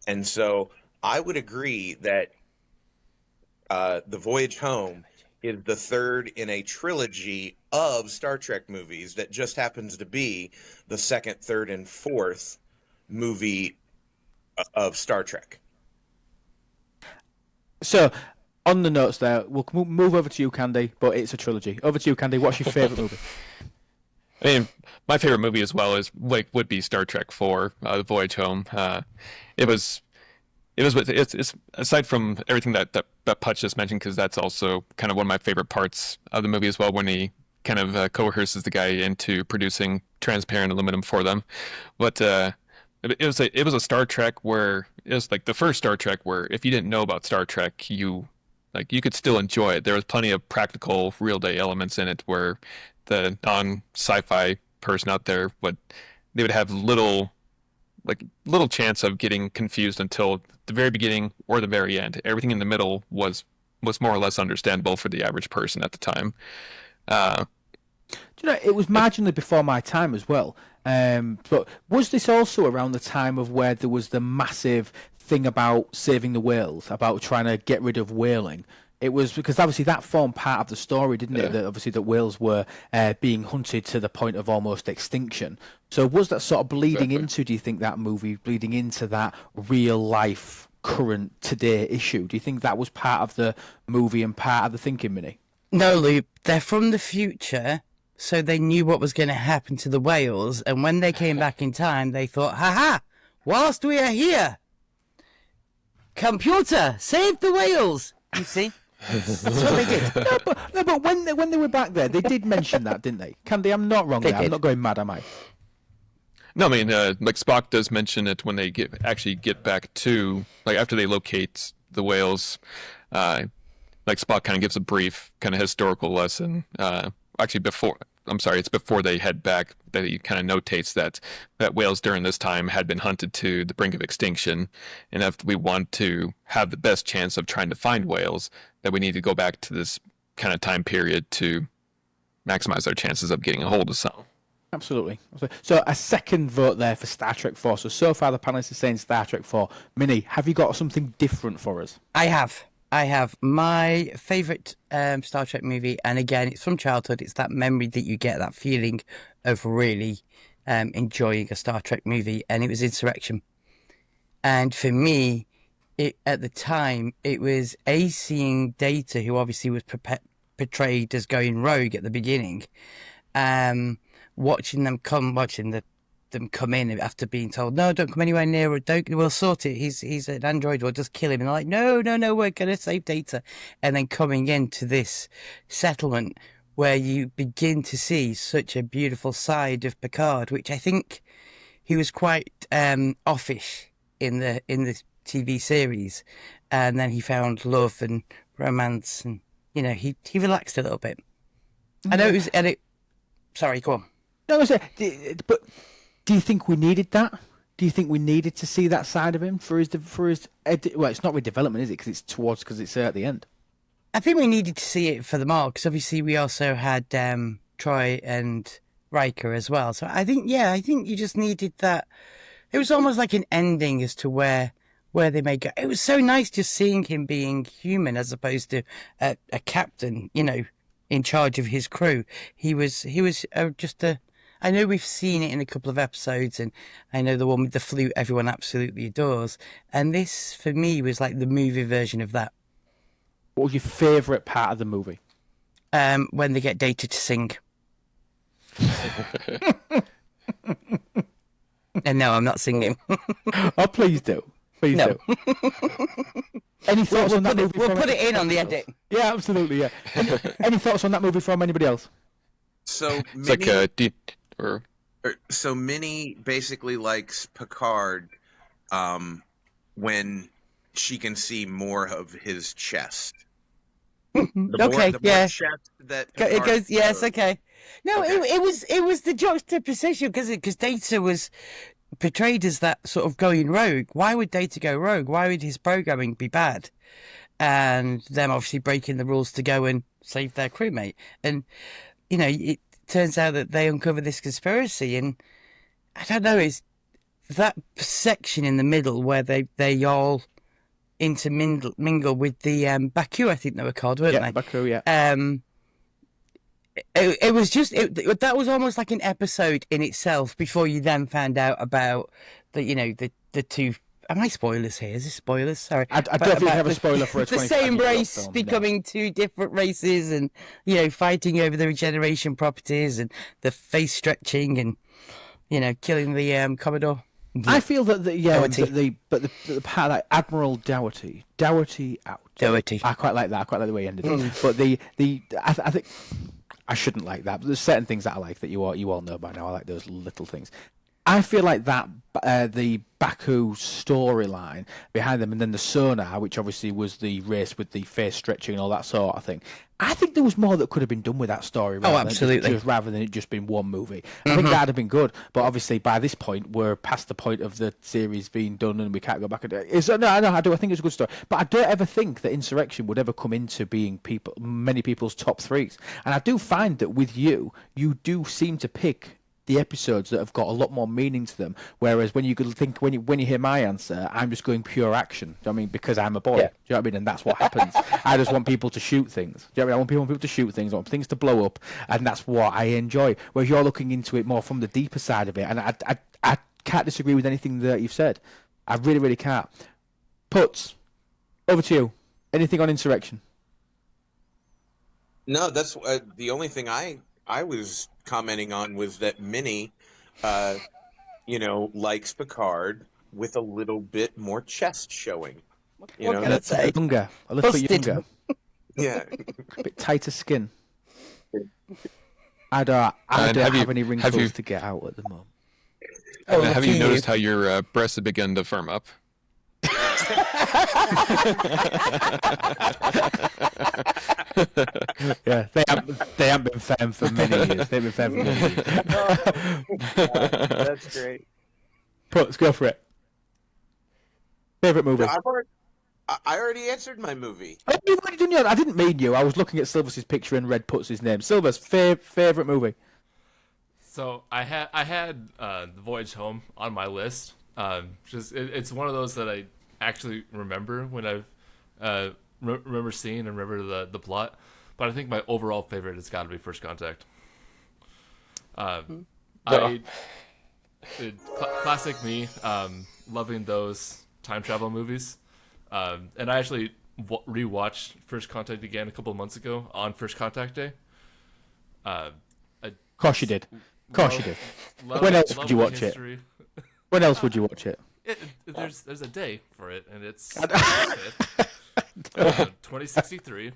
And so I would agree that The Voyage Home is the third in a trilogy of Star Trek movies that just happens to be the second, third, and fourth movie of Star Trek. So, on the notes there, we'll move over to you, Candy, but it's a trilogy. Over to you, Candy. What's your favourite movie? I mean, my favorite movie as well would be Star Trek 4, The Voyage Home. It was it's aside from everything that Putch just mentioned, because that's also kind of one of my favorite parts of the movie as well, when he kind of coerces the guy into producing transparent aluminum for them. But it was a Star Trek where it was like the first Star Trek where if you didn't know about Star Trek, you could still enjoy it. There was plenty of practical real day elements in it where the non sci-fi person out there they would have little chance of getting confused until the very beginning or the very end. Everything in the middle was more or less understandable for the average person at the time. Do you know, it was marginally before my time as well. But was this also around the time of where there was the massive thing about saving the whales, about trying to get rid of whaling? It was because obviously that formed part of the story, didn't it? That obviously that whales were being hunted to the point of almost extinction. So was that sort of bleeding into, do you think, that movie, bleeding into that real life, current, today issue? Do you think that was part of the movie and part of the thinking, Minnie? No, Lou, they're from the future, so they knew what was going to happen to the whales, and when they came back in time, they thought, ha, whilst we are here, computer, save the whales! You see? That's what they did. But when they were back there, they did mention that, didn't they? Candy, I'm not wrong there. I'm not going mad, am I? No, I mean, like Spock does mention it when they actually get back to, like, after they locate the whales. Like Spock kind of gives a brief kind of historical lesson. Actually, it's before they head back that he kind of notates that whales during this time had been hunted to the brink of extinction, and if we want to have the best chance of trying to find whales, that we need to go back to this kind of time period to maximize our chances of getting a hold of some. Absolutely. So a second vote there for Star Trek 4. So far the panelists are saying Star Trek 4. Minnie, have you got something different for us? I have my favourite Star Trek movie, and again, it's from childhood. It's that memory that you get, that feeling of really enjoying a Star Trek movie, and it was Insurrection. And for me, at the time, it was seeing Data, who obviously was portrayed as going rogue at the beginning, watching them come in after being told, no, don't come anywhere near, or we'll sort it. He's an android, we'll just kill him. And they're like, no, we're going to save Data. And then coming into this settlement where you begin to see such a beautiful side of Picard, which I think he was quite offish in the TV series. And then he found love and romance, and, he relaxed a little bit. I know sorry, go on. No, but do you think we needed that? Do you think we needed to see that side of him for his well, it's not with development, is it? Because it's at the end. I think we needed to see it for them all, because obviously we also had Troy and Riker as well. So I think you just needed that. It was almost like an ending as to where they may go. It was so nice just seeing him being human as opposed to a captain, in charge of his crew. He was just a. I know we've seen it in a couple of episodes, and I know the one with the flute everyone absolutely adores. And this, for me, was like the movie version of that. What was your favourite part of the movie? When they get Data to sing. And no, I'm not singing. Oh, please do. Please do. Any thoughts on that movie? We'll put it in on the edit. Yeah, absolutely. Yeah. Any thoughts on that movie from anybody else? So It's so Minnie basically likes Picard when she can see more of his chest. The chest that it goes. Yes, okay. No, Okay. It was the juxtaposition, because Data was portrayed as that sort of going rogue. Why would Data go rogue? Why would his programming be bad? And them obviously breaking the rules to go and save their crewmate. And it turns out that they uncover this conspiracy, and I don't know, it's that section in the middle where they all intermingle with the Baku, I think they were called, weren't they? Baku, yeah. It was just that was almost like an episode in itself before you then found out about the two. Am I spoilers here? Is this spoilers? Sorry. I definitely have a spoiler for a the 25 same year old race film, becoming two different races, and fighting over the regeneration properties and the face stretching and killing the Commodore. I feel that Doherty. the part like Admiral Doherty out. Doherty. I quite like that. I quite like the way he ended it. But I think I shouldn't like that. But there's certain things that I like that you all know by now. I like those little things. I feel like that the Baku storyline behind them, and then the sonar, which obviously was the race with the face stretching and all that sort of thing. I think there was more that could have been done with that story. Absolutely. Rather than it just being one movie. I think that'd have been good. But obviously, by this point, we're past the point of the series being done, and we can't go back and do it. No, I do. I think it's a good story. But I don't ever think that Insurrection would ever come into being many people's top threes. And I do find that with you do seem to pick the episodes that have got a lot more meaning to them, whereas when you hear my answer, I'm just going pure action. Do you know what I mean? Because I'm a boy. Yeah. Do you know what I mean? And that's what happens. I just want people to shoot things. Do you know what I mean? I want people to shoot things. I want things to blow up, and that's what I enjoy. Whereas you're looking into it more from the deeper side of it, and I can't disagree with anything that you've said. I really, really can't. Puts, over to you. Anything on Insurrection? No, that's the only thing I was commenting on was that Minnie, likes Picard with a little bit more chest showing. You know, can I say? Younger, a little bit Busted. younger, yeah. a bit tighter skin. I don't And have any wrinkles to get out at the moment. Oh, Have look you at noticed how your breasts have begun to firm up? Yeah, they haven't been firm for many years. They've been firm for many years. That's great. Let's go for it. Favorite movie? I already answered my movie. Oh, you already done yours. I didn't mean you. I was looking at Silver's picture and read Puts' name. Silver's favorite movie. So I had The Voyage Home on my list. It's one of those that I actually remember when I've remember seeing and remember the plot. But I think my overall favorite has got to be First Contact. Classic me, loving those time travel movies. And I actually rewatched First Contact again a couple of months ago on First Contact Day. Of course you did. Of course you did. When else would you watch it? When else would you watch it? There's a day for it, and it's 2063.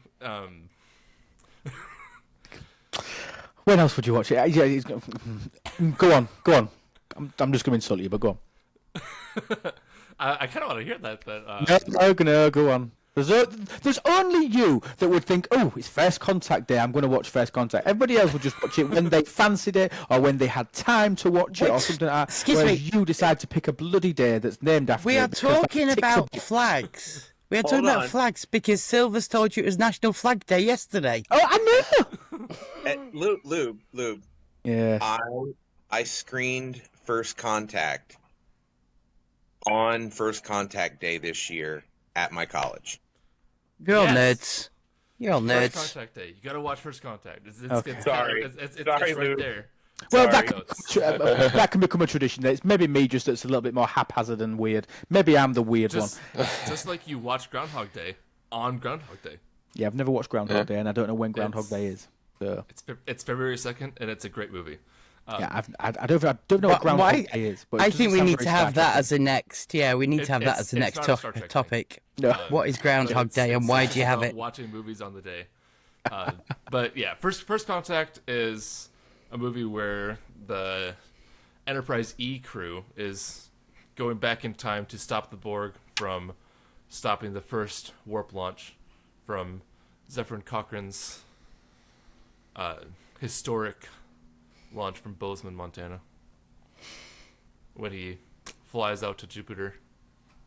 When else would you watch it? Yeah, go on. I'm just going to insult you, but go on. I kind of want to hear that, but No, go on. There's only you that would think, oh, it's First Contact Day, I'm going to watch First Contact. Everybody else would just watch it when they fancied it or when they had time to watch it or something like that. Excuse whereas me. you decide to pick a bloody day that's named after We it are because that talking ticks about a- flags. We are Hold talking about on. flags because Silver's told you it was National Flag Day yesterday. Oh, I know! Lube. Yeah. I screened First Contact on First Contact Day this year at my college. You're all Yes. nerds. You're all First nerds. Contact Day. You got to watch First Contact. It's Sorry. It's Sorry, right Luke. there. Well, Sorry. that can become a tradition. It's maybe me just that's a little bit more haphazard and weird. Maybe I'm the weird one. Just like you watch Groundhog Day on Groundhog Day. Yeah, I've never watched Groundhog Day, and I don't know when Groundhog Day is. So It's February 2nd, and it's a great movie. yeah, I don't know what Groundhog Day is. But it I doesn't think we sound need very to have Star that Trek. as a next. Yeah, we need to have that It's as the next not a Star Trek thing. topic. No. What is Groundhog It's- Day and it's why do you have about it? Watching movies on the day. But yeah, First Contact is a movie where the Enterprise E crew is going back in time to stop the Borg from stopping the first warp launch from Zephyrin Cochrane's historic launch from Bozeman, Montana, when he flies out to Jupiter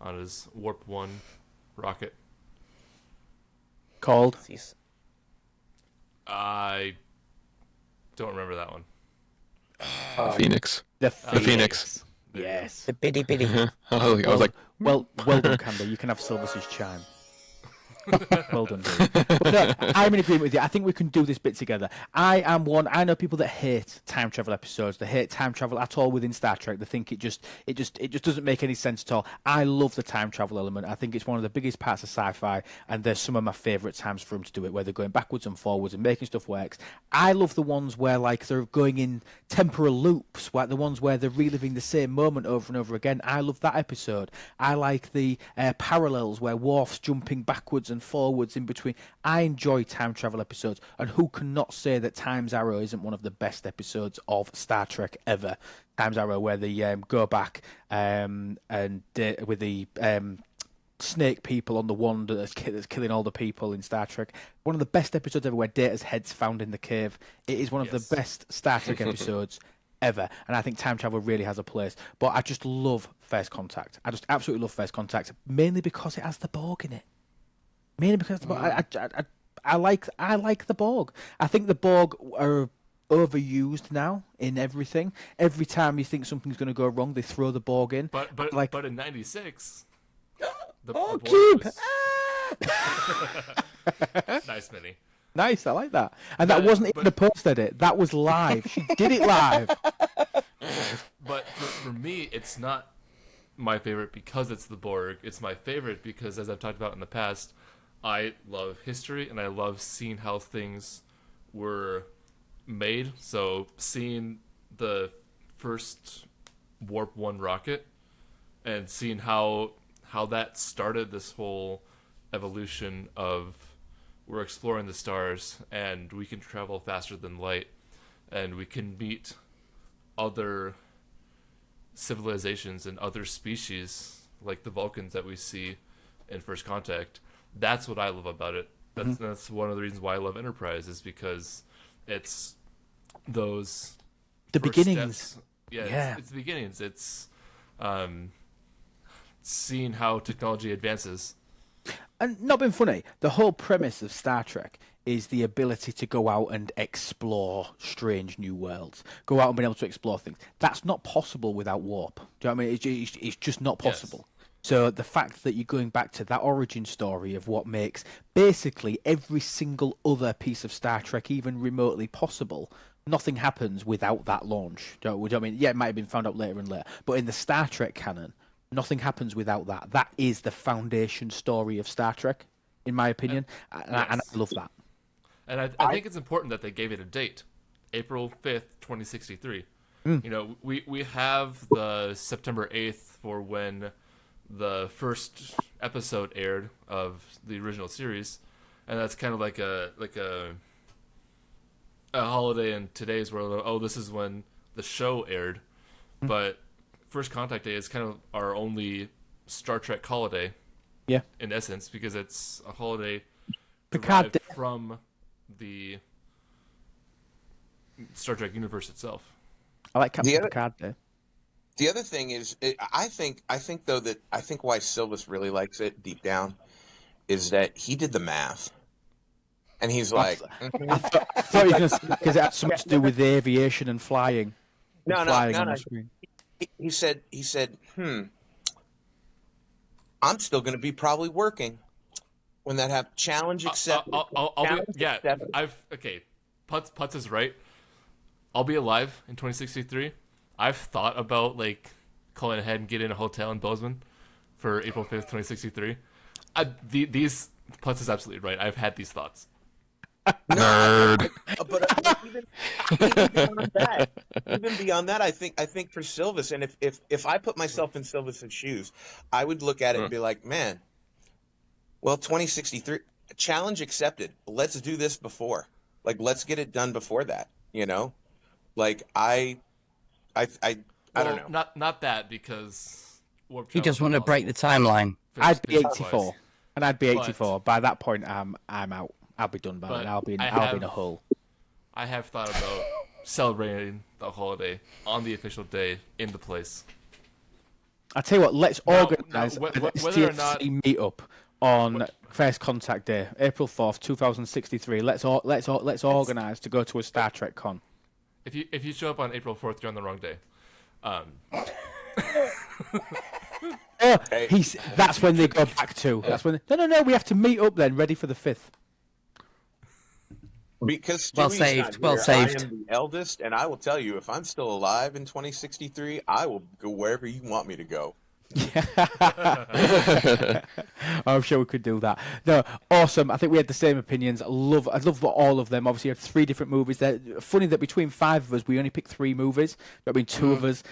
on his Warp 1 rocket. Called. I don't remember that one. Phoenix. The Phoenix. Yes. The bitty bitty. I was like, Well done, Candy. You can have Silver's chime. Well done, dude. But no, I'm in agreement with you. I think we can do this bit together. I am one. I know people that hate time travel episodes. They hate time travel at all within Star Trek. They think it just doesn't make any sense at all. I love the time travel element. I think it's one of the biggest parts of sci-fi, and there's some of my favourite times for them to do it, where they're going backwards and forwards and making stuff work. I love the ones where like they're going in temporal loops, like the ones where they're reliving the same moment over and over again. I love that episode. I like the parallels where Worf's jumping backwards and forwards in between. I enjoy time travel episodes, and who cannot say that Time's Arrow isn't one of the best episodes of Star Trek ever? Time's Arrow, where they go back and with the snake people on the wand that's killing all the people in Star Trek. One of the best episodes ever, where Data's head's found in the cave. It is one of the best Star Trek episodes ever, and I think time travel really has a place. But I just love First Contact. I just absolutely love First Contact, mainly because it has the Borg in it. Mainly because I like the Borg. I think the Borg are overused now in everything. Every time you think something's going to go wrong, they throw the Borg in. But in '96, the Borg Borg cube! was... Nice, Minnie. Nice, I like that. And that wasn't even a post edit. That was live. She did it live. But for me, it's not my favorite because it's the Borg. It's my favorite because, as I've talked about in the past, I love history and I love seeing how things were made. So seeing the first Warp 1 rocket and seeing how that started this whole evolution of we're exploring the stars and we can travel faster than light and we can meet other civilizations and other species like the Vulcans that we see in First Contact. That's what I love about it. That's one of the reasons why I love Enterprise, is because it's those The first beginnings. steps. Yeah. It's the beginnings. It's seeing how technology advances. And not being funny, the whole premise of Star Trek is the ability to go out and explore strange new worlds. Go out and be able to explore things. That's not possible without warp. Do you know what I mean? It's just not possible. Yes. So the fact that you're going back to that origin story of what makes basically every single other piece of Star Trek even remotely possible, nothing happens without that launch. Do you know what I mean? Yeah, it might have been found out later and later, but in the Star Trek canon, nothing happens without that. That is the foundation story of Star Trek, in my opinion, and I love that. And I think it's important that they gave it a date, April 5th, 2063. You know, we have the September 8th for when the first episode aired of the original series, and that's kind of like a holiday in today's world. Oh, this is when the show aired, but First Contact Day is kind of our only Star Trek holiday. Yeah, in essence, because it's a holiday Picard derived from the Star Trek universe itself. I like Captain other- Picard Day. The other thing is, I think though that I think why Silvus really likes it deep down is that he did the math, and he's like, I thought you were going to say because it had something to do with the aviation and flying. no, Flying on no. the screen. He said, I'm still going to be probably working when that have challenge accepted. Putz is right. I'll be alive in 2063. I've thought about like calling ahead and getting a hotel in Bozeman for April 5th, 2063. These Putz is absolutely right. I've had these thoughts. Nerd. But even beyond that, I think for Silvus, and if I put myself in Silvus's shoes, I would look at it and be like, man, well, 2063 challenge accepted. Let's do this before. Like, let's get it done before that. You know, like I don't know. Not that, because Warp You just Challenge want to is break the timeline. I'd be physics-wise. 84, and I'd be 84. By that point, I'm out. I'll be done by But then. I'll be in a hole. I have thought about celebrating the holiday on the official day in the place. I tell you what, let's Now, organise now, an whether or not- STFC meetup on First Contact Day, April 4th, 2063. Let's organise to go to a Star Trek con. If you show up on April 4th, you're on the wrong day. Oh, Hey. that's when they go back to. That's when. No. We have to meet up then, ready for the 5th. Because Well Stewie's saved, not well here, saved. I am the eldest, and I will tell you, if I'm still alive in 2063, I will go wherever you want me to go. I'm sure we could do that. No, awesome. I think we had the same opinions. I love all of them. Obviously, you had 3 different movies. They're funny that between 5 of us, we only picked 3 movies. I mean, 2 of us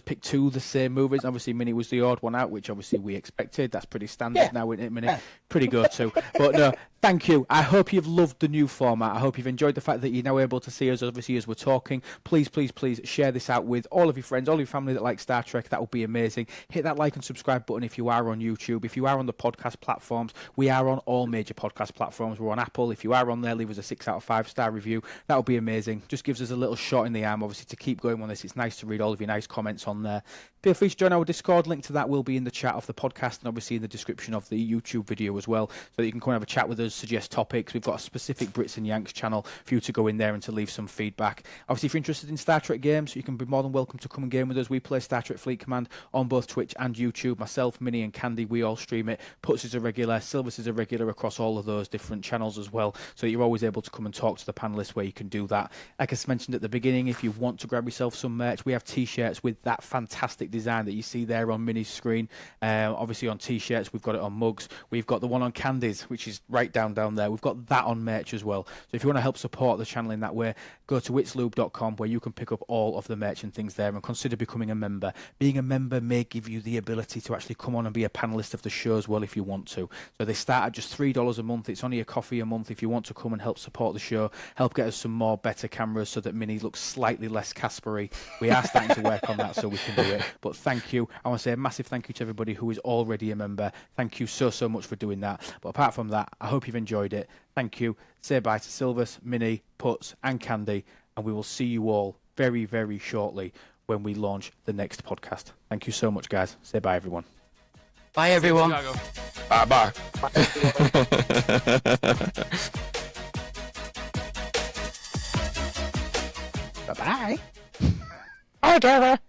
picked 2 of the same movies. Obviously, Minnie was the odd one out, which obviously we expected. That's pretty standard now, isn't it, Minnie? Pretty good too. But no, thank you. I hope you've loved the new format. I hope you've enjoyed the fact that you're now able to see us, obviously, as we're talking. Please share this out with all of your friends, all your family that like Star Trek. That would be amazing. Hit that like and subscribe button if you are on YouTube. If you are on the podcast platforms, we are on all major podcast platforms. We're on Apple. If you are on there, leave us a 6 out of 5 star review. That would be amazing. Just gives us a little shot in the arm, obviously, to keep going on this. It's nice to read all of your nice comments on there. Feel free to join our Discord. Link to that will be in the chat of the podcast and obviously in the description of the YouTube video as well, so that you can come and have a chat with us, suggest topics. We've got a specific Brits and Yanks channel for you to go in there and to leave some feedback. Obviously, if you're interested in Star Trek games, you can be more than welcome to come and game with us. We play Star Trek Fleet Command on both Twitch and YouTube. Myself, Minnie and Candy, we all stream it. Puts is a regular, Silvers is a regular across all of those different channels as well, so you're always able to come and talk to the panelists where you can do that. Like I mentioned at the beginning, if you want to grab yourself some merch, we have t-shirts with that fantastic design that you see there on Minnie's screen. Obviously on t-shirts, we've got it on mugs. We've got the one on Candies, which is right down there. We've got that on merch as well. So if you want to help support the channel in that way, go to witslube.com where you can pick up all of the merch and things there, and consider becoming a member. Being a member may give you the ability to actually come on and be a panelist of the show as well if you want to. So they start at just $3 a month. It's only a coffee a month if you want to come and help support the show, help get us some more better cameras so that Minnie looks slightly less Caspery. We are starting to work on that so we can do it. But thank you. I want to say a massive thank you to everybody who is already a member. Thank you so much for doing that. But apart from that, I hope you've enjoyed it. Thank you. Say bye to Silvers, Minnie, Puts and Candy, and we will see you all very, very shortly when we launch the next podcast. Thank you so much, guys. Say bye, everyone. Bye, everyone. Chicago. Bye. Bye-bye. Bye, Dara.